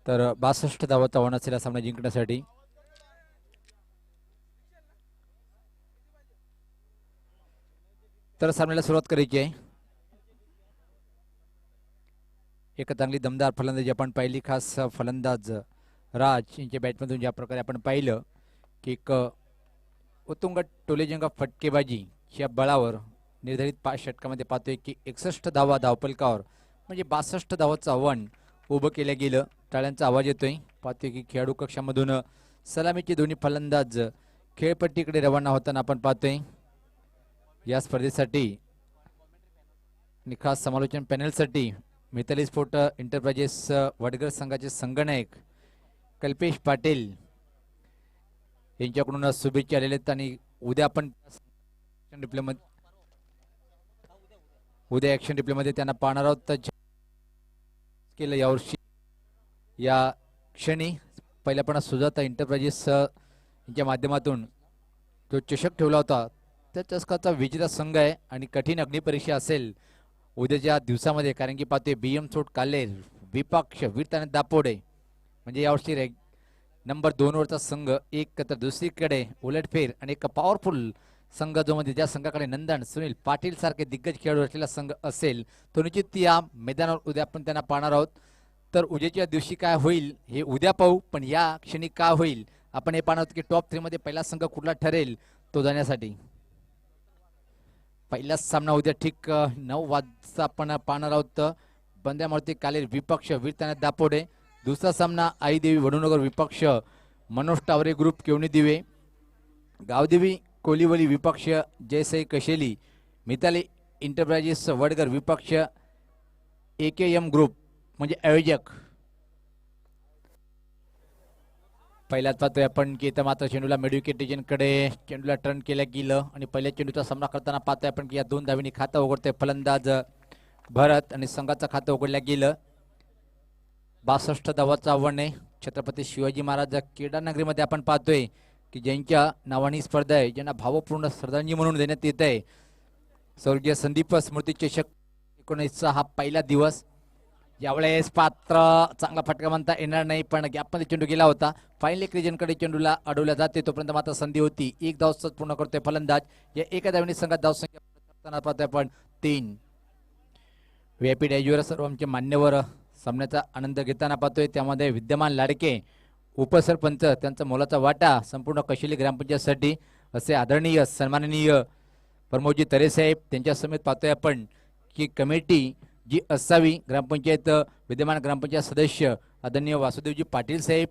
तर 62 धावाचा वर्ण असेल सामना जिंकण्यासाठी. तर सामन्याला सुरुवात करायची आहे. एक चांगली दमदार फलंदाजी आपण पाहिली. खास फलंदाज राज यांच्या बॅटमधून ज्या प्रकारे आपण पाहिलं की एक उत्तुंग टोलेजंगा फटकेबाजीच्या बळावर निर्धारित 5 षटकामध्ये पाहतोय की 61 धावा धावपलकावर म्हणजे 62 धावाचं आव्हान उभं केलं गेलं. टाळ्यांचा आवाज येतोय. पाहतोय की खेळाडू कक्षामधून सलामीचे दोन्ही फलंदाज खेळपट्टीकडे रवाना होताना आपण पाहतोय. या स्पर्धेसाठी आणि खास समालोचन पॅनलसाठी मिताली स्पोर्ट एंटरप्राइजेस वडगर संघाचे संगणक कल्पेश पाटील यांच्याकडून शुभेच्छा आलेल्या आहेत. आणि उद्या आपण उद्या ॲक्शन रिप्लेमध्ये त्यांना पाहणार आहोत. तर केलं यावर्षी या क्षणी पहिल्यापणा सुजाता एंटरप्राइजेस यांच्या माध्यमातून जो चषक ठेवला होता त्या चषकाचा विजेता संघ आहे. आणि कठीण अग्निपरीक्षा असेल उद्याच्या दिवसामध्ये, कारण की पाहतोय BM सोट कालेर विपक्ष वीरताने दापोडे म्हणजे यावर्षी नंबर 2 वरचा संघ एक, तर दुसरीकडे उलटफेर आणि एक पॉवरफुल संघ जो म्हणजे ज्या संघाकडे नंदन सुनील पाटील सारखे दिग्गज खेळाडू असलेला संघ असेल तो निश्चित या मैदानावर उद्या आपण त्यांना पाहणार आहोत. तर उद्याच्या दिवशी काय होईल हे उद्या पाहू, पण या क्षणी काय होईल आपण हे पाहणार आहोत की टॉप 3 मध्ये पहिला संघ कुठला ठरेल तो जाण्यासाठी. पहिला सामना उद्या ठीक 9 वाजता आपण पाहणार आहोत. बंद्यामूर्ती कालेर विपक्ष वीरताना दापोडे. दुसरा सामना आईदेवी वडूनगर विपक्ष मनोज टावरे ग्रुप केवणी दिवे. गावदेवी कोलिवली विपक्ष जयसाई कशेली. मिताली एंटरप्राइजेस वडगर विपक्ष AKM ग्रुप म्हणजे आयोजक. पहिल्यात पाहतोय आपण की इथं मात्र चेंडूला मेडिकेटेजनकडे चेंडूला टर्न केलं गेलं आणि पहिल्या चेंडूचा सामना करताना पाहतोय आपण की या 2 धावींनी खातं उघडतोय फलंदाज भरत आणि संघाचं खातं उघडलं गेलं. 62 धावाचं आव्हान आहे. छत्रपती शिवाजी महाराज क्रीडा नगरीमध्ये आपण पाहतोय की ज्यांच्या नावानी स्पर्धा आहे, ज्यांना भावपूर्ण श्रद्धांजली म्हणून देण्यात येत आहे. स्वर्गीय संदीप स्मृती चषक 19चा हा पहिला दिवस. यावेळेस पात्र चांगला फटका म्हणता येणार नाही, पण गॅपमध्ये चेंडू गेला होता. फायनल एक रिजनकडे चेंडूला अडवल्या जाते तोपर्यंत मात्र संधी होती. 1 धाव सतत पूर्ण करतोय फलंदाज. या एका धावनी संघात धावसंख्या करताना पाहतोय आपण 3. VIP डॅजवर सर्व आमचे मान्यवर सामन्याचा आनंद घेताना पाहतोय. त्यामध्ये विद्यमान लाडके उपसरपंच त्यांचा मोलाचा वाटा संपूर्ण कशेली ग्रामपंचायतसाठी असे आदरणीय सन्माननीय प्रमोदजी तरे साहेब त्यांच्या समेत पाहतोय आपण की कमिटी जी असावी ग्रामपंचायत विद्यमान ग्रामपंचायत सदस्य आदरणीय वासुदेवजी पाटील साहेब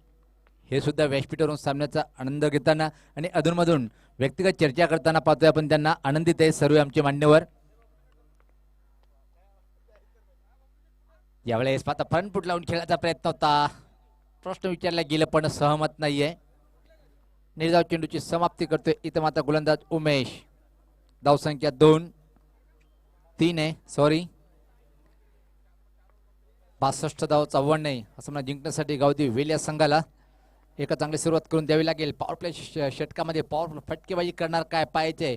हे सुद्धा व्यासपीठावरून सामन्याचा आनंद घेताना आणि अधूनमधून व्यक्तिगत चर्चा करताना पाहतोय आपण त्यांना आनंदित आहे सर्व आमचे मान्यवर. यावेळेस पाहता फ्रंट फूट लावून खेळायचा प्रयत्न होता. प्रश्न विचारला गेलं पण सहमत नाहीये. निर्धाव चेंडूची समाप्ती करतोय इथं मात्र गोलंदाज उमेश. धावसंख्या 2-3 आहे. सॉरी 62 धावाचं आव्हान नाही असं म्हणा जिंकण्यासाठी गावदेवी वेल या संघाला एका चांगली सुरुवात करून द्यावी लागेल. पॉवर प्ले षटकामध्ये पॉवरफुल फटकेबाजी करणार काय पाहायचे.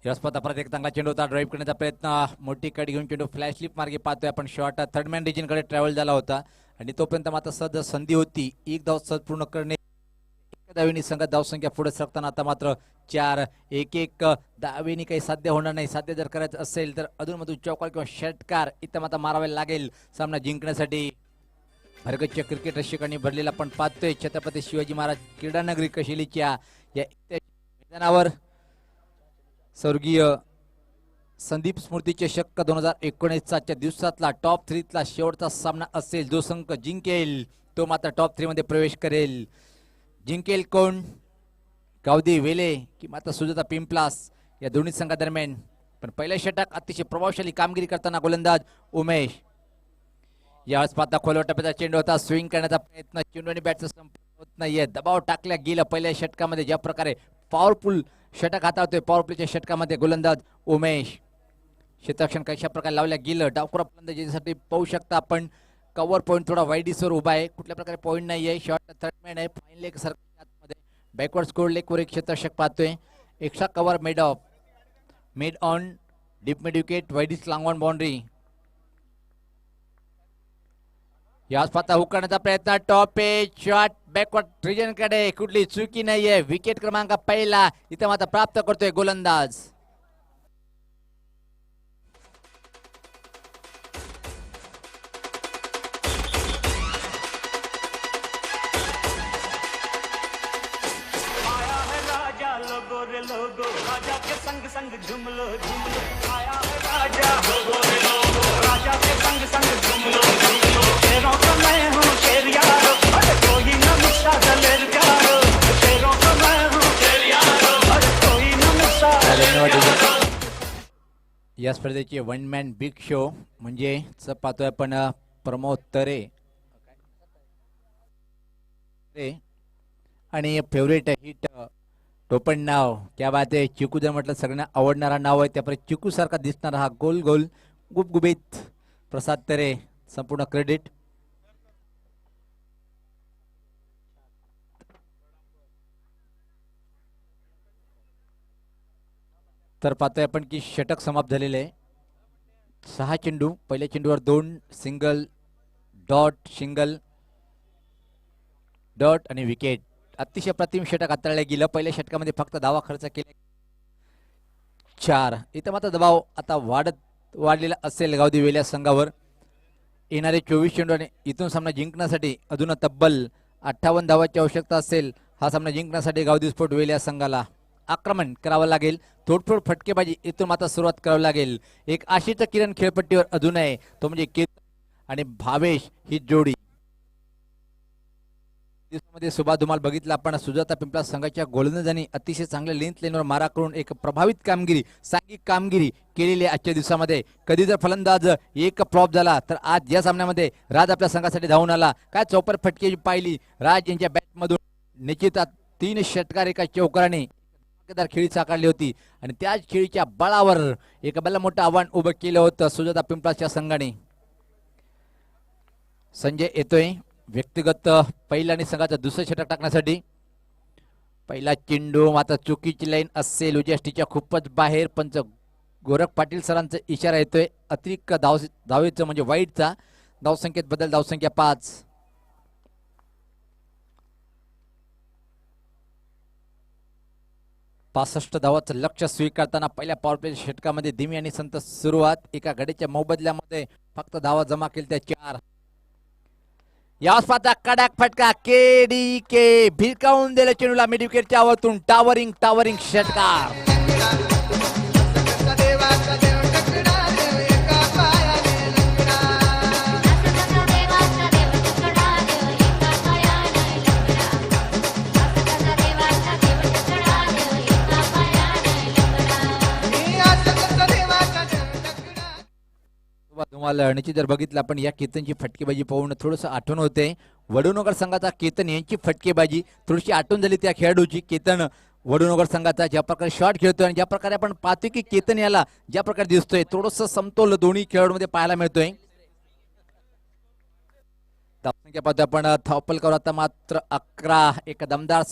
यशपत परत एक चांगला चेंडू होता. ड्राईव्ह करण्याचा प्रयत्न मोठी कडी घेऊन चेंडू फ्लॅश स्लिप मार्गे पाहतोय आपण. शॉर्ट थर्ड मॅन रिजनकडे ट्रॅव्हल झाला होता आणि तोपर्यंत मात्र सहज संधी होती 1 धाव सहज पूर्ण करणे. एका धावेनी संघात धावसंख्या पुढे सरकताना आता मात्र 4. 1-1 धावेनी काही साध्य होणार नाही. साध्य जर करायचं असेल तर अधूनमधून चौकार किंवा षटकार इथं मात्र मारावे लागेल सामना जिंकण्यासाठी. हरकतच्या क्रिकेट रसिकांनी भरलेला आपण पाहतोय छत्रपती शिवाजी महाराज क्रीडा नगरी कशेलीच्या या मैदानावर स्वर्गीय संदीप स्मृती चषक 2019च्या दिवसातला टॉप 3तला शेवटचा सामना असेल. जो संघ जिंकेल तो मात्र टॉप 3 मध्ये प्रवेश करेल. जिंकेल कोण, गावदेवी वेले की मात्र सुजाता पिंपलास या दोन्ही संघादरम्यान. पण पहिल्या षटक अतिशय प्रभावशाली कामगिरी करताना गोलंदाज उमेश. यावेळेस पाहता खोलवर टप्प्याचा चेंडू होता. स्विंग करण्याचा प्रयत्न चेंडू आणि बॅटचा संपर्क होत नाहीये. दबाव टाकल्या गेला पहिल्या षटकामध्ये. ज्या प्रकारे पॉवरफुल षटक हाताळतोय पॉवर प्लेच्या षटकामध्ये गोलंदाज उमेश. क्षेत्ररक्षण कशा प्रकारे लावल्या गेलं. डावखुरा फलंदाजीसाठी पाहू शकता आपण. कव्हर पॉईंट थोडा वाईडीसवर उभा आहे. कुठल्या प्रकारे पॉईंट नाही आहे. शॉर्ट थर्ड मॅन आहे. फाईन लेग सरकारमध्ये बॅकवर्ड स्कोर लेगवर एक क्षेत्ररक्षक पाहतोय. Extra cover mid on deep mid wicket वाईडीस लॉंग ऑन बाउंड्री. याच पाहता हुक करण्याचा प्रयत्न. Top edge shot backward region कडे कुठली चुकी नाहीये. विकेट क्रमांक पहिला इथे मात्र प्राप्त करतोय गोलंदाज. आया है राजा लोगो रे लोगो, राजा के संग संग झूम लो झूम लो. आया है राजा लोगो रे लोगो, राजा के संग संग झूम लो झूम लो. शेरों का मैं हूँ शेर यारो, अरे कोई न मुझसा दलेर प्यारो. शेरों का मैं हूँ शेर यारो, अरे कोई न या स्पर्धेचे वन मॅन बिग शो म्हणजे पाहतोय आपण प्रमोद तरे आणि फेवरेट हिट टोपण नाव क्या बात आहे. चिकू जर म्हटलं सगळ्यांना आवडणारा नाव आहे त्यापैकी चिकू सारखा दिसणारा हा गोल गोल गुबगुबीत प्रसाद तरे संपूर्ण क्रेडिट. तर पाहतोय आपण की षटक समाप्त झालेले आहे. 6 चेंडू, पहिल्या चेंडूवर 2 सिंगल डॉट सिंगल डॉट आणि विकेट. अतिशय प्रतिम षटक हाताळलं गेलं. पहिल्या षटकामध्ये फक्त धावा खर्च केले 4. इथं मात्र दबाव आता वाढलेला असेल गावदी वेल्या संघावर. येणारे 24 चेंडू आणि इथून सामना जिंकण्यासाठी अजून तब्बल 58 धावांची आवश्यकता असेल. हा सामना जिंकण्यासाठी गावदी स्पोर्ट वेल्या संघाला आक्रमण करावं लागेल. थोडथोड फटकेबाजी इथून मात्र सुरुवात करावी लागेल. एक आशिष किरण खेळपट्टीवर अजून आहे तो म्हणजे केतन आणि भावेश ही जोडी. दिवसामध्ये सुभा धुमाल बघितला आपण. सुजाता पिंपळा संघाच्या गोलंदाजांनी अतिशय चांगल्या लेंथ लाईनवर मारा करून एक प्रभावित कामगिरी सांघिक कामगिरी केलेली आजच्या दिवसामध्ये. कधी जर फलंदाज एक फ्लॉप झाला तर आज या सामन्यामध्ये राज आपल्या संघासाठी धावून आला. काय चौपर फटके पाहिली राज यांच्या बॅटमधून. निश्चित 3 षटकार एका चौकाराने खेळी साकारली होती आणि त्याच खेळीच्या बळावर एक भला मोठं आव्हान उभं केलं होतं सुजाता पिंपळाच्या संघाने. संजय येतोय व्यक्तिगत पहिला आणि संघाचा दुसरं षटक टाकण्यासाठी. पहिला चेंडू मात्र चुकीची लाईन असेल उजयष्टीच्या खूपच बाहेर. पंच गोरख पाटील सरांचा इशारा येतोय अतिरिक्त धावेचं म्हणजे वाईटचा. धावसंख्येत बदल, धावसंख्या 5. 65 धावाचं लक्ष स्वीकारताना पहिल्या पॉवर प्ले षटकामध्ये धीमी आणि संत सुरुवात. एका गडीच्या मोबदल्यामध्ये फक्त धावा जमा केली त्या 4. याच पाहता कडक फटका के भिरकावून दिला चेंडूला मिड विकेटच्या आवतून. टावरिंग षटकार. तुम्हाला निश्चित जर बघितलं आपण या केतनची फटकेबाजी पाहून थोडंसं आठवण होते वडूनगर संघाचा केतन यांची फटकेबाजी थोडीशी आठवण झाली त्या खेळाडूची. केतन वडूनगर संघाचा ज्या प्रकारे शॉट खेळतोय आणि ज्या प्रकारे आपण पाहतोय की केतन याला ज्या प्रकारे दिसतोय थोडंसं समतोल दोन्ही खेळाडूंमध्ये पाहायला मिळतोय. धावसंख्या पाहतोय आपण थापलकर आता मात्र 11. एक दमदार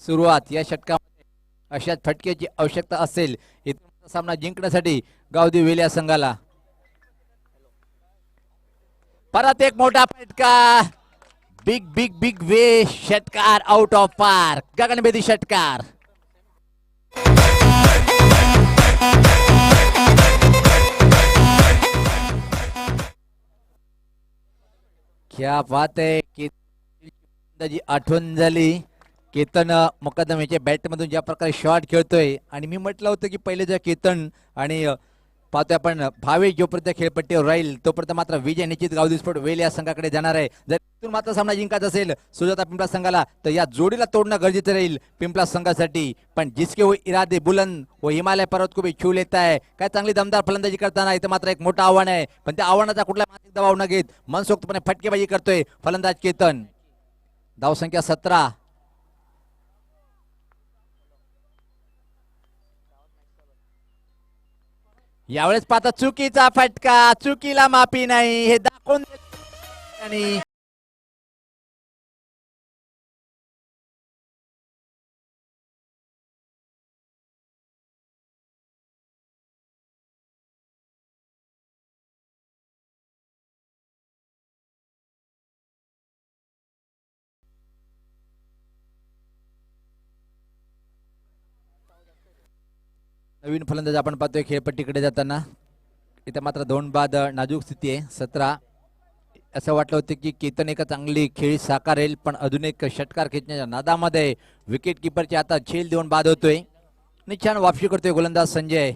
सुरुवात या षटकामध्ये अशाच फटक्याची आवश्यकता असेल इथून सामना जिंकण्यासाठी गावदी वेल्या संघाला. परत एक मोठा फटका. बिग वे षटकार आउट ऑफ पार्क. गगनभेदी षटकार. क्या बात आहे. केतन आठवण झाली. केतन मुकदम याच्या बॅटमधून ज्या प्रकारे शॉट खेळतोय आणि मी म्हटलं होतं की पहिले जर केतन आणि पाहतोय आपण भावेश जोपर्यंत खेळपट्टीवर राहील तोपर्यंत मात्र विजय निश्चित गावदी स्पोर्ट वेल या संघाकडे जाणार आहे. जर इथून मात्र सामना जिंकायचा असेल सुजाता पिंपळा संघाला तर या जोडीला तोडणं गरजेचं राहील पिंपळा संघासाठी. पण जिसके वो इरादे बुलंद व हिमालय पर्वत को भी छू लेता है. काय चांगली दमदार फलंदाजी करताना इथं मात्र एक मोठं आव्हान आहे. पण त्या आव्हानाचा कुठला मानसिक दबाव न घेत मनसोक्तपणे फटकेबाजी करतोय फलंदाज केतन. धावसंख्या 17. यावेळेस पाहता चुकीचा फटका. चुकीला माफी नाही हे दाखवून आणि नवीन फलंदाज आपण पाहतोय खेळपट्टीकडे जाताना. इथं मात्र 2 बाद नाजूक स्थिती आहे. 17. असं वाटलं होतं की केतन एक चांगली खेळी साकारेल पण अजून एक षटकार खेचण्याच्या नादामध्ये विकेट किपरच्या आता झेल देऊन बाद होतोय आणि छान वापशी करतोय गोलंदाज संजय.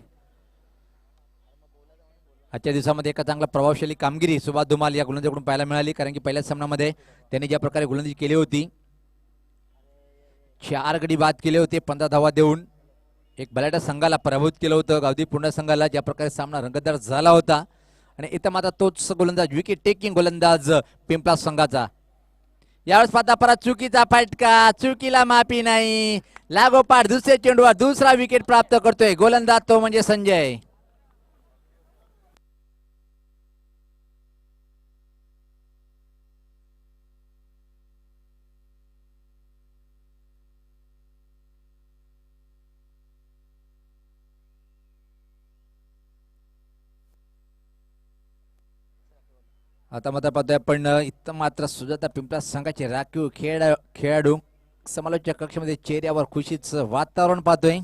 आजच्या दिवसामध्ये एका चांगला प्रभावशाली कामगिरी सुभाष धुमाल या गोलंदाजाकडून पाहायला मिळाली. कारण की पहिल्याच सामन्यामध्ये त्यांनी ज्या प्रकारे गोलंदाजी केली होती 4 गडी बाद केले होते 15 धावा देऊन. एक बलाढ्य संघाला पराभूत केलं होतं गावदी पूर्ण संघाला, ज्या प्रकारे सामना रंगतदार झाला होता. आणि इथं मात्र तोच गोलंदाज विकेट टेकिंग गोलंदाज पिंपळा संघाचा. यावेळेस पाहता परत चुकीचा फटका, चुकीला माफी नाही. लागोपाठ दुसऱ्या चेंडूवर दुसरा विकेट प्राप्त करतोय गोलंदाज, तो म्हणजे संजय. आता मात्र पाहतोय आपण इथं मात्र सुजाता पिंपळा संघाचे राखीव खेळाडू समालोचक कक्षामध्ये चेहऱ्यावर खुशीचं वातावरण पाहतोय.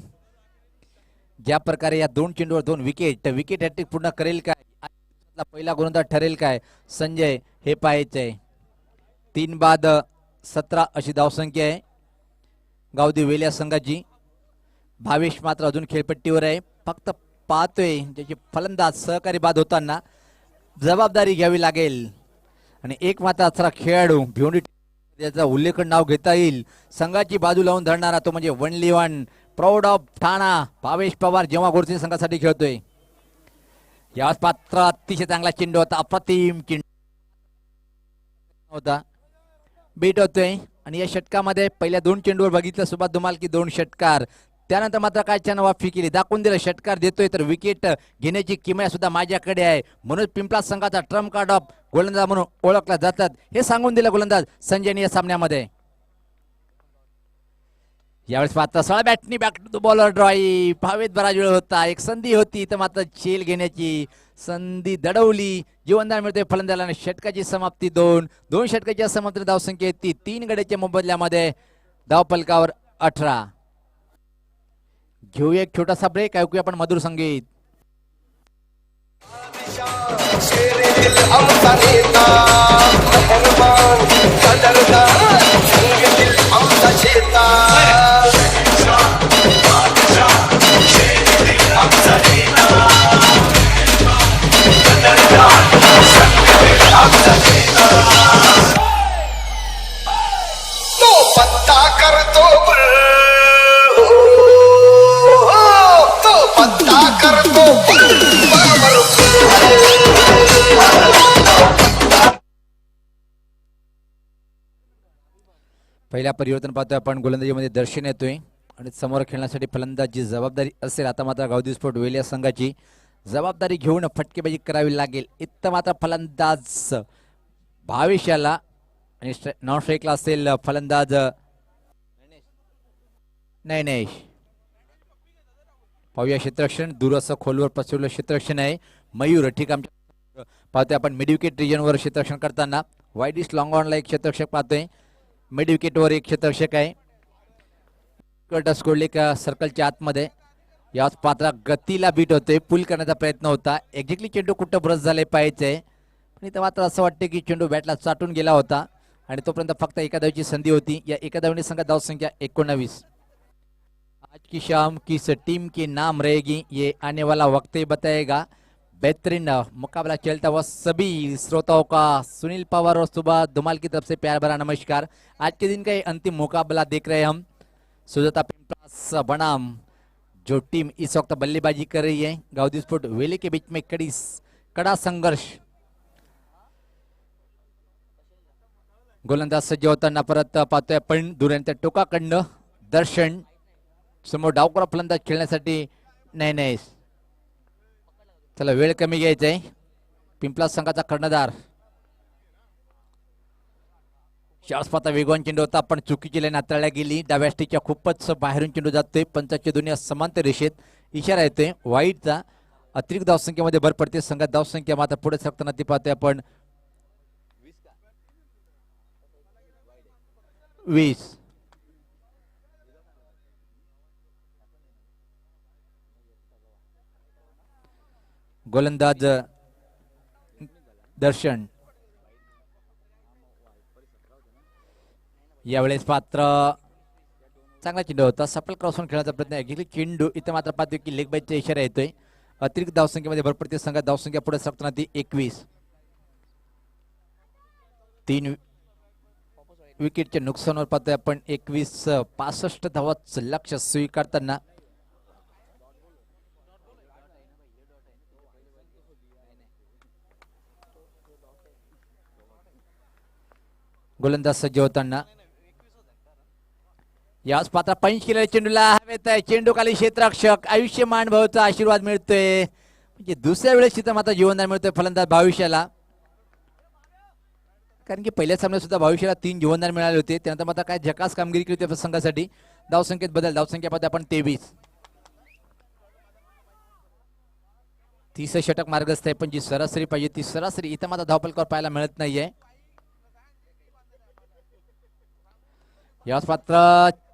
ज्या प्रकारे या 2 चेंडूवर 2 विकेट हॅट्रिक पूर्ण करेल काय, पहिला गोलंदाज ठरेल काय संजय, हे पाहायचंय. 3 बाद 17 अशी धावसंख्या आहे गावदी वेल्या संघाची. भावेश मात्र अजून खेळपट्टीवर आहे, फक्त पाहतोय ज्याचे फलंदाज सहकारी बाद होताना जबाबदारी घ्यावी लागेल. आणि एक मात्र असा खेळाडू भिवंडी त्याचा उल्लेख नाव घेता येईल, संघाची बाजू लावून धरणारा, तो म्हणजे वनली वन प्राऊड ऑफ ठाणा भावेश पवार, जेव्हा गोरसी संघासाठी खेळतोय. यावेळेस पात्र अतिशय चांगला चेंडू होता, अप्रतिम चेंडू होता, बीट होतोय. आणि या षटकामध्ये पहिल्या 2 चेंडूवर बघितलं सुभाष धुमाल की 2 षटकार, त्यानंतर मात्र काय छान वाफी केली, दाखवून दिलं षटकार देतोय तर विकेट घेण्याची किमया सुद्धा माझ्याकडे आहे. म्हणून पिंपळा संघाचा ट्रम्प कार्ड ऑफ गोलंदाज म्हणून ओळखला जातात, हे सांगून दिलं गोलंदाज संजयने या सामन्यामध्ये. यावेळेस मात्र सळा बॅटनी back to the bowler drive, हवेत बराच वेळ होता, एक संधी होती तर मात्र चेल घेण्याची संधी दडवली, जीवनदान मिळतोय फलंदाजाला. षटकाची समाप्ती 2 षटकाची समाप्ती धावसंख्या ती 3 गड्याच्या मोबदल्यामध्ये धावफलकावर 18. घेऊया एक छोटासा ब्रेक, ऐकूया आपण मधुर संगीत. तो पत्ता करतो पत्ता करतो पहिल्या परिवर्तन पाहतोय आपण, गोलंदाजीमध्ये दर्शन येतोय आणि समोर खेळण्यासाठी फलंदाजी जबाबदारी असेल. आता मात्र गावदी स्पोर्ट वेलिया संघाची जबाबदारी घेऊन फटकेबाजी करावी लागेल. इथं मात्र फलंदाज भावेशाला आणि नॉन स्ट्राईकला असेल फलंदाज नाही. पाहूया क्षेत्ररक्षण, दूर असं खोलवर पसरवलं क्षेत्ररक्षण आहे. मयूर ठीक आमच्या पाहतोय आपण मिड विकेट रिजनवर क्षेत्ररक्षण करताना. वाईड इस्ट लॉंग ऑनला एक क्षेत्ररक्षक पाहतोय, मिड विकेटवर एक क्षेत्ररक्षक आहे. स्कोडले का सर्कलच्या आतमध्ये. याच पात्रा गतीला बीट होते, पुल करण्याचा प्रयत्न होता, एक्झॅक्टली चेंडू कुठं ब्रश झाले पाहिजे, पण इथं मात्र असं वाटते की चेंडू बॅटला चाटून गेला होता आणि तोपर्यंत फक्त एका धावेची संधी होती. या एका धावेने संघात धावसंख्या 19. आज की शाम किस टीम के नाम रहेगी ये आने वाला वक्त ही बताएगा. बेहतरीन मुकाबला चलता हुआ सभी श्रोताओं का सुनील पवार और सुभाष धुमाल की तरफ से प्यार भरा नमस्कार. आज के दिन का ये अंतिम मुकाबला देख रहे हैं हम. सुजाता पिंपला बनाम जो टीम इस वक्त बल्लेबाजी कर रही है, गावदी स्पोर्ट वेले के बीच में कड़ा संघर्ष. गोलंदाज सज्ज होताना परत पाहतोय आपण दुऱ्यांच्या टोकाकडनं दर्शन, समोर डावकरा फलंदाज खेळण्यासाठी नाही. चला वेळ कमी घ्यायचा आहे. पिंपला संघाचा कर्णधार शाळस्पाता वेगवान चेंडू होता, पण चुकीची लाईन हाताळल्या गेली. डाव्या स्टिकच्या खूपच बाहेरून चेंडू जातोय, पंचाची दोन्ही समांतर रेषेत. इशारा येतोय वाईटचा. अतिरिक्त धावसंख्येमध्ये भर पडते संघात. धावसंख्या मात्र पुढे सरकताना ती पाहतोय आपण 20. गोलंदाज दर्शन यावेळेस पात्र चांगला चेंडू होता, सफल क्रॉसवर खेळण्याचा प्रयत्न आहे. चेंडू इथं मात्र पाहतोय की लेग बाईटचा इशारा येतोय. अतिरिक्त धावसंख्येमध्ये भर पडते संघात. धावसंख्या पुढे सरकताना ती 21. 3 विकेटच्या नुकसानावर पाहतोय आपण 21-65 धावांचं लक्ष्य स्वीकारताना गोलंदाज सज्ज होताना याच पात्र पंच केलेल्या चेंडूला हवेत आहे. चेंडू खाली क्षेत्ररक्षक आयुष्यमान भाऊचा आशीर्वाद मिळतोय. म्हणजे दुसऱ्या वेळेस तिथं मात्र जीवनदान मिळतोय फलंदाज भविष्याला. कारण की पहिल्या सामन्यात सुद्धा भविष्याला 3 जीवनदान मिळाले होते. त्यानंतर मात्र काय झकास कामगिरी केली होती संघासाठी. धावसंख्येत बदल, धावसंख्या पाहता आपण 23. 30 षटक मार्गस्थ आहे पण जी सरासरी पाहिजे ती सरासरी इथं मात्र धावपलकावर पाहायला मिळत नाहीये. याच पात्र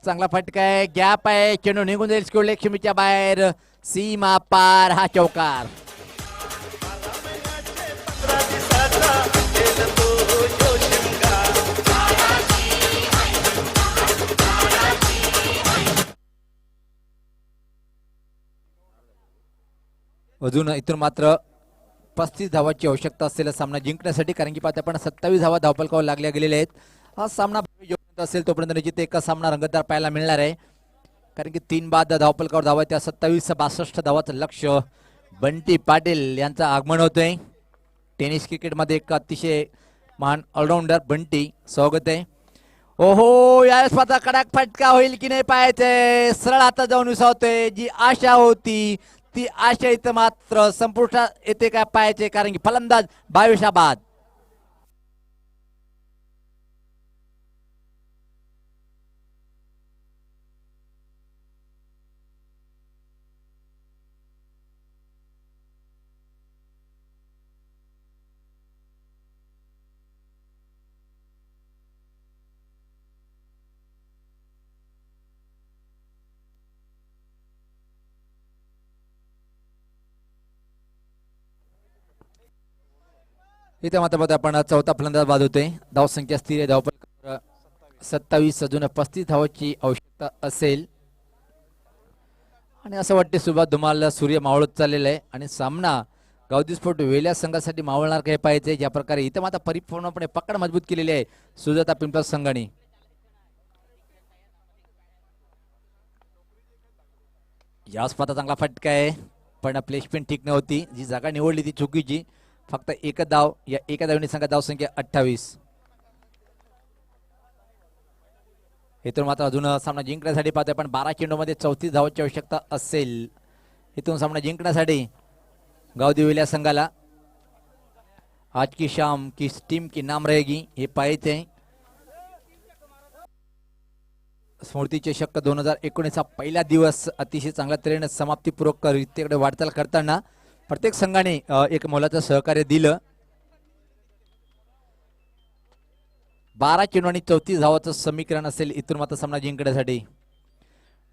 चांगला फटका आहे, गॅप आहे, चेंडू निघून जाईल स्कोर क्षमीच्या बाहेर, सीमा पार, हा चौकार. अजून इथून मात्र 35 धावाची आवश्यकता असलेला सामना जिंकण्यासाठी, कारण की पाहता आपण 27 धावा धावपलकावर लागल्या गेलेल्या आहेत. हा सामना जोपर्यंत असेल तोपर्यंत जिथे एका सामना रंगतदार पाहायला मिळणार आहे. कारण की 3 बाद धावपलकावर धावा, त्या 27-62 धावाचं लक्ष बंटी पाटील यांचं आगमन होतंय. टेनिस क्रिकेटमध्ये एक अतिशय महान ऑलराऊंडर बंटी, स्वागत आहे. ओहो, यावेळेस पाहता कडक फटका होईल की नाही पाहायचंय. सरळ आता जाऊन विसावतोय. जी आशा होती ती आशा इथं मात्र संपुष्टात येते काय पाहायचे, कारण की फलंदाज 22 बाद. इथे मात्र बघा आपण चौथा फलंदाज बाद होते. धावसंख्या स्थिर आहे, धावपलकावर 27, अजून 35 धावाची आवश्यकता असेल. आणि असं वाटते सुरुवात धुमाल सूर्य मावळत चाललेला आहे आणि सामना गावदी स्पोर्ट वेल्या संघासाठी मावळणार काय पाहिजे. ज्या प्रकारे इथं मात्र परिपूर्णपणे पकड मजबूत केलेली आहे सुजाता पिंपळ संघाने. याच पाता चांगला फटका आहे पण प्लेसमेंट ठीक नव्हती. जी जागा निवडली ती चुकीची. फक्त एक धाव, या एका धावने संघा धावसंख्या 28. इथून मात्र अजून सामना जिंकण्यासाठी पाहतोय पण 12 चेंडूमध्ये 34 धावांची आवश्यकता असेल. इथून सामना जिंकण्यासाठी गावदी वेल्या संघाला आज की शाम किस टीम की नाम रहेगी हे पाहायचे. स्मृती चषक 2019 हा पहिला दिवस अतिशय चांगल्या तऱ्हेने समाप्तीपूर्वक रित्याकडे वाटचाल करताना प्रत्येक संघाने एक मोलाचं सहकार्य दिलं. 12 चेंडू आणि 34 धावाचं समीकरण असेल इथून मात्र सामना जिंकण्यासाठी.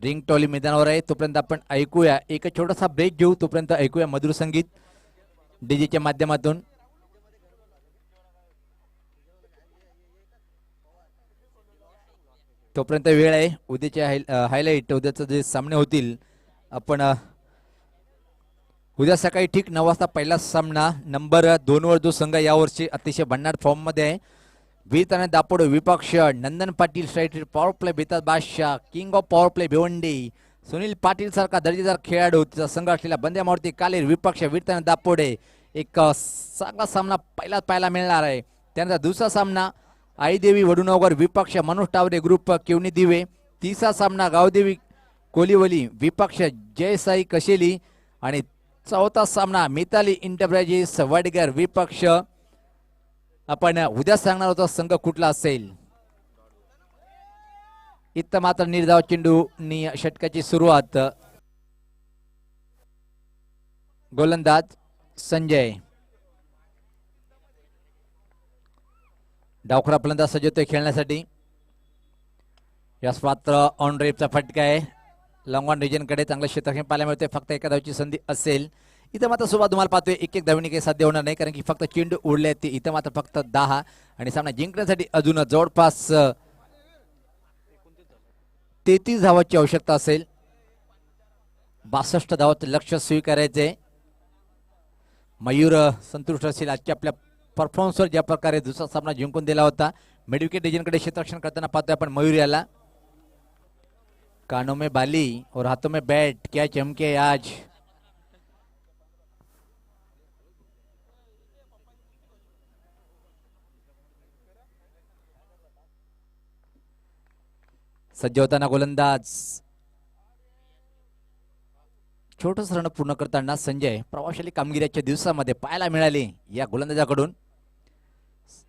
रिंग टॉली मैदानावर आहे, तोपर्यंत आपण ऐकूया एक छोटासा ब्रेक घेऊ. तोपर्यंत ऐकूया मधुर संगीत डीजेच्या माध्यमातून. तोपर्यंत वेळ आहे उद्याचे हायलाइट, उद्याचे जे सामने होतील. आपण उद्या सकाळी ठीक 9 वाजता पहिला सामना नंबर 2 वर जो संघ यावर्षी अतिशय भन्नाट फॉर्म मध्ये आहे, वीर आणि दापोड विपक्ष Nandan Patil strike power play बेताज बादशाह, king of power play Bhiwandi Sunil Patil सारखा दर्जेदार खेळाडू तिचा संघ असलेला बंद्या मारुती कालेर विपक्ष वीर आणि दापोडे. एक चांगला सामना पहिला पाहायला मिळणार आहे. त्यानंतर दुसरा सामना आईदेवी वडुनगर विपक्ष मनोज टावरे ग्रुप केवनी दिवे. तिसरा सामना गावदेवी कोलिवली विपक्ष जयसाई कशेली आणि चौथा सामना मिताली इंटरप्राइजेस वडगर विपक्ष. आपण उद्या सांगणार होतो संघ कुठला असेल. इथं मात्र निर्धाव चेंडू षटकाची सुरुवात. गोलंदाज संजय, डावखुरा फलंदाज सज्ज होतोय खेळण्यासाठी. यास पात्र ऑन रेपचा फटका आहे. लॉंग ऑन रिजन कडे चांगलं क्षेत्रक्षण पाहायला मिळते. फक्त एका धावची संधी असेल. इथं मात्र सुरुवात तुम्हाला पाहतोय एक धावणी काही साध्य होणार नाही, कारण की फक्त चेंडू उडले ते. इथं मात्र फक्त 10 आणि सामना जिंकण्यासाठी अजून जवळपास 33 धावाची आवश्यकता असेल. 62 धावाचं लक्ष स्वीकारायचे. मयूर संतुष्ट असेल आजच्या आपल्या परफॉर्मन्सवर, ज्या प्रकारे दुसरा सामना जिंकून दिला होता. मिडविकेट रिजनकडे क्षेत्ररक्षण करताना पाहतोय आपण मयूर याला. कानों में बाली और हाथों में बैट, क्या चमके आज. सज्ज होताना गोलंदाज छोटस रन पूर्ण करताना संजय प्रभावशाली कामगिरीच्या दिवसामध्ये पाहायला मिळाली या गोलंदाजाकडून.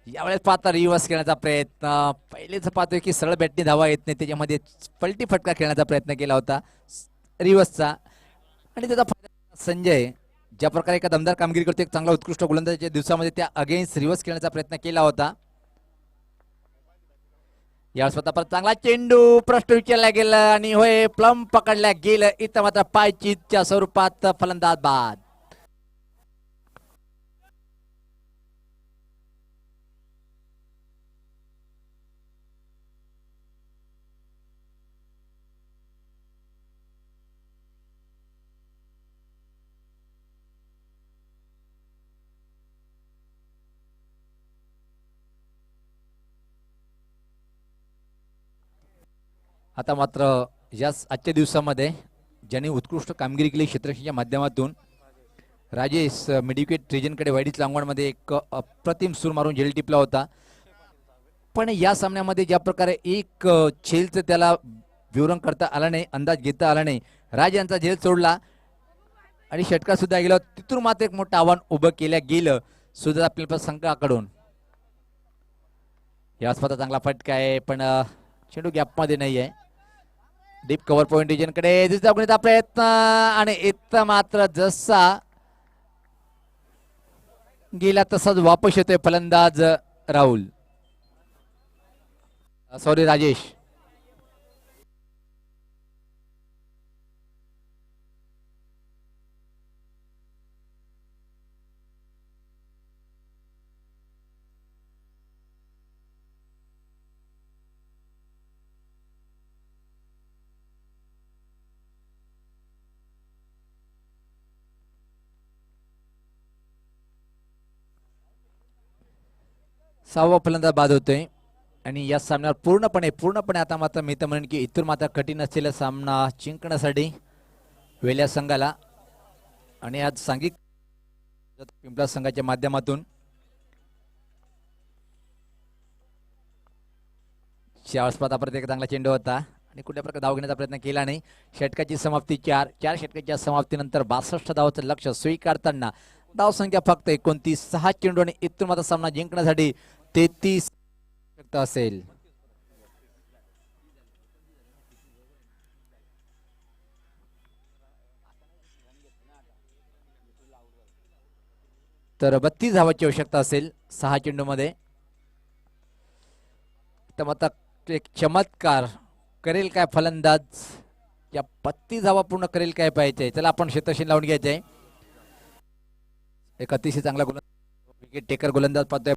यावेळेस पाहता रिव्हर्स खेळण्याचा प्रयत्न, पहिलेच पाहतोय की सरळ बॅटने धावा येत नाही, त्याच्यामध्ये पलटी फटका खेळण्याचा प्रयत्न केला होता रिव्हर्सचा आणि त्याचा फायदा संजय ज्या प्रकारे एका दमदार कामगिरी करतो, एक चांगला उत्कृष्ट गोलंदाजाच्या दिवसामध्ये त्या अगेन्स्ट रिव्हर्स खेळण्याचा प्रयत्न केला होता. यावेळेस स्वतः परत चांगला चेंडू प्रश्न विचारला गेला आणि होय प्लम पकडल्या गेलं. इथं मात्र पायचीतच्या स्वरूपात फलंदाज बाद. आता मात्र या आजच्या दिवसामध्ये ज्यांनी उत्कृष्ट कामगिरी केली क्षेत्ररक्षणाच्या माध्यमातून राजेश मेडिकेट रिजनकडे वाईडीच लांगवणमध्ये एक अप्रतिम सूर मारून झेल टिपला होता. पण या सामन्यामध्ये ज्या प्रकारे एक झेलचं त्याला विवरण करता आला नाही, अंदाज घेता आला नाही, राज यांचा झेल सोडला आणि षटकार सुद्धा गेला. तिथून मात्र एक मोठं आव्हान उभं केलं गेलं सुद्धा आपल्या संघाकडून. या स्वतः चांगला फटका आहे पण चेंडू गॅपमध्ये नाही आहे. डीप कव्हर पॉइंट रिजनकडे दुसरा गुणीचा प्रयत्न आणि इथं मात्र जसा गेला तसाच वापस येतोय फलंदाज राहुल, सॉरी राजेश. सहावा फलंदाज बाद होतोय आणि या सामन्यावर पूर्णपणे आता मात्र मी तर म्हणेन की इथून मात्र कठीण असलेला सामना जिंकण्यासाठी वेल्या संघाला आणि आज सांघिक पिंपळा संघाच्या माध्यमातून शाळस्पात परत एक चांगला चेंडू होता आणि कुठल्या प्रकारे धाव घेण्याचा प्रयत्न केला नाही. षटकाची समाप्ती 4 षटकाच्या समाप्तीनंतर 62 धावाचं लक्ष स्वीकारताना धावसंख्या फक्त 29, 6 चेंडू आणि इथून मात्र सामना जिंकण्यासाठी 33 असेल. तर 32 धावाची आवश्यकता असेल 6 चेंडू मध्ये. तर मात्र एक चमत्कार करेल काय फलंदाज, या 32 धावा पूर्ण करेल काय पाहिजे. चला आपण क्षेत्रशीन लावून घ्यायचंय. एक अतिशय चांगला गोलंदाज विकेट टेकर गोलंदाज पाहतोय.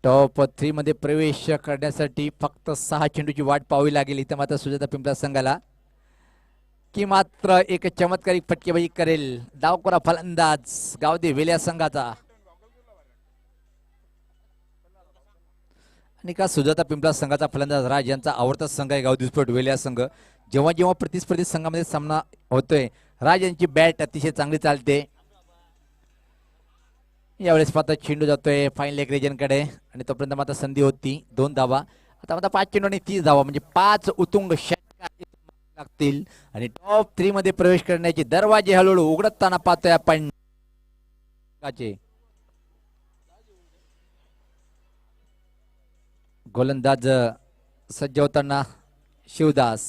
टॉप 3 मध्ये प्रवेश करण्यासाठी फक्त 6 चेंडूची वाट पाहावी लागेल. इथं मात्र सुजाता पिंपळा संघाला की मात्र एक चमत्कारिक फटकेबाजी करेल डावखोरा फलंदाज गावदे वेल्या संघाचा. आणि का सुजाता पिंपळा संघाचा फलंदाज राज यांचा आवडता संघ आहे गावदी स्पोर्ट वेल्या संघ. जेव्हा जेव्हा प्रतिस्पर्धी संघामध्ये सामना होतोय राज यांची बॅट अतिशय चांगली चालते. यावेळेस मात्र चेंडू जातोय फाईन लेग रिजनकडे आणि तोपर्यंत मात्र संधी होती 2 धावा. आता मात्र 5 चेंडू आणि 30 धावा म्हणजे 5 उत्तुंग षटकार लागतील आणि टॉप 3 मध्ये प्रवेश करण्याचे दरवाजे हळूहळू उघडताना पाहतोय आपण. गोलंदाज सज्ज होताना शिवदास.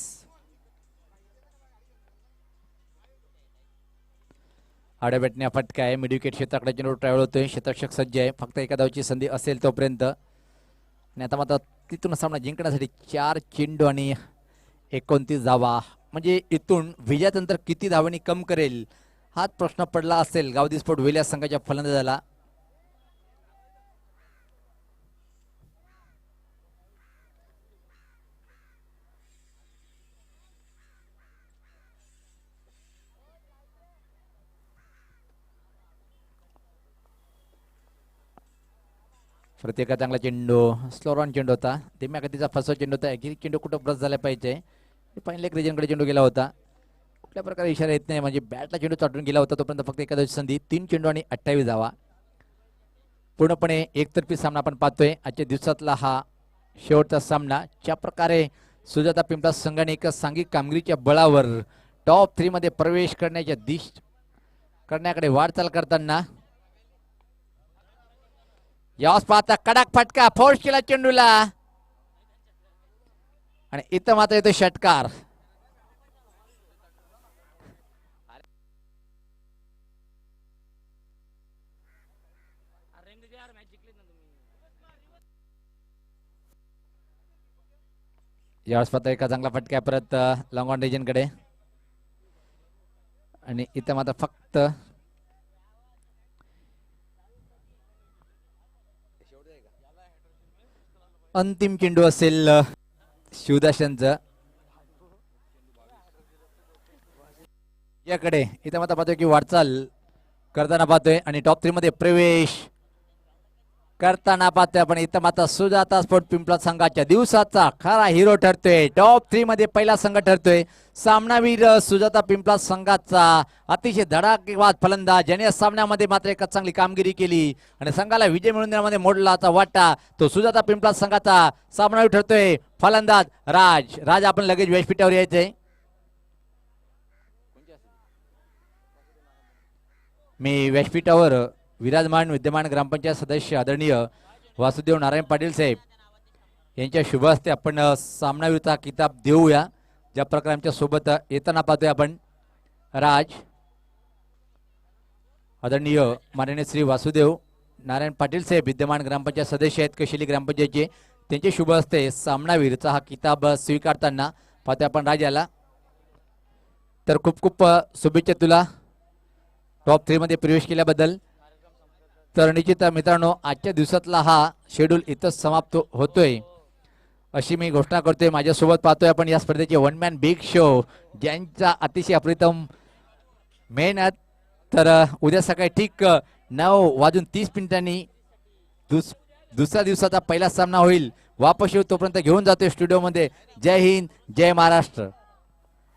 आड्या बॅटने फटका आहे. मिड विकेट क्षेत्राकडे चेंडू ट्रॅव्हल होतोय. क्षेत्ररक्षक सज्ज आहे. फक्त एका धावची संधी असेल तोपर्यंत. आणि आता मात्र तिथून सामना जिंकण्यासाठी 4 चेंडू आणि 29 धावा म्हणजे इथून विजयानंतर किती धावांनी कम करेल हाच प्रश्न पडला असेल गावदी स्पोर्ट वेल्या संघाच्या फलंदाजाला. प्रत्येका चांगला चेंडू स्लो रन चेंडू होता. धीम्या गतीचा फसवा चेंडू होता. गिरी चेंडू कुठं ब्रश झाला पाहिजे. फाईन लेग रिजनकडे चेंडू गेला होता. कुठल्या प्रकारे इशारा येत नाही म्हणजे बॅटला चेंडू चाटून गेला होता तोपर्यंत फक्त एका संधी 3 चेंडू आणि 28 धावा. पूर्णपणे एकतर्फी सामना आपण पाहतोय आजच्या दिवसातला हा शेवटचा सामना. ज्या प्रकारे सुजाता पिंपळा संघाने एका सांघिक कामगिरीच्या बळावर टॉप 3 मध्ये प्रवेश करण्याकडे वाटचाल करताना यास पाहता कडक फटका फोर्स केला चेंडूला आणि इथं मात्र येतो षटकार. यावेळेस पाहता एका चांगला फटका परत लॉंग ऑन रिजन कडे आणि इथं मात्र फक्त अंतिम चेंडू असेल शिवदासांचं याकडे. इथं मात्र पाहतोय की वाटचाल करताना पाहतोय आणि टॉप 3 मध्ये प्रवेश करताना पाहतोय आपण. इथं मात्र सुजाता स्पोर्ट पिंपळा संघाच्या दिवसाचा खरा हिरो ठरतोय. टॉप 3 मध्ये पहिला संघ ठरतोय. सामनावीर सुजाता पिंपळा संघाचा अतिशय धडाकेबाज फलंदाज ज्याने या सामन्यामध्ये मात्र एक चांगली कामगिरी केली आणि संघाला विजय मिळवून देण्यामध्ये मोडलाचा वाटा तो सुजाता पिंपळा संघाचा सामनावीर ठरतोय फलंदाज राज. आपण लगेच व्यासपीठावर यायचंय. मी व्यासपीठावर विराजमान विद्यमान ग्रामपंचायत सदस्य आदरणीय वासुदेव नारायण पाटील साहेब यांच्या शुभ हस्ते आपण सामनावीरचा किताब देऊया. ज्या प्रकारे आमच्या सोबत येताना पाहतोय आपण राज आदरणीय माननीय श्री वासुदेव नारायण पाटील साहेब विद्यमान ग्रामपंचायत सदस्य आहेत कशेली ग्रामपंचायतचे. त्यांचे शुभ हस्ते सामनावीरचा हा किताब स्वीकारताना पाहतोय आपण राज याला. तर खूप खूप शुभेच्छा तुला टॉप 3 मध्ये प्रवेश केल्याबद्दल. तर निश्चित मित्रांनो आजच्या दिवसातला हा शेड्यूल इथंच समाप्त होतोय अशी मी घोषणा करतोय. माझ्यासोबत पाहतोय आपण या स्पर्धेचे वन मॅन बिग शो ज्यांचा अतिशय अप्रतिम मेहनत. तर उद्या सकाळी ठीक 9:30 दुसऱ्या दिवसाचा पहिला सामना होईल. वापस येऊ तोपर्यंत घेऊन जातोय स्टुडिओमध्ये. जय हिंद जय महाराष्ट्र.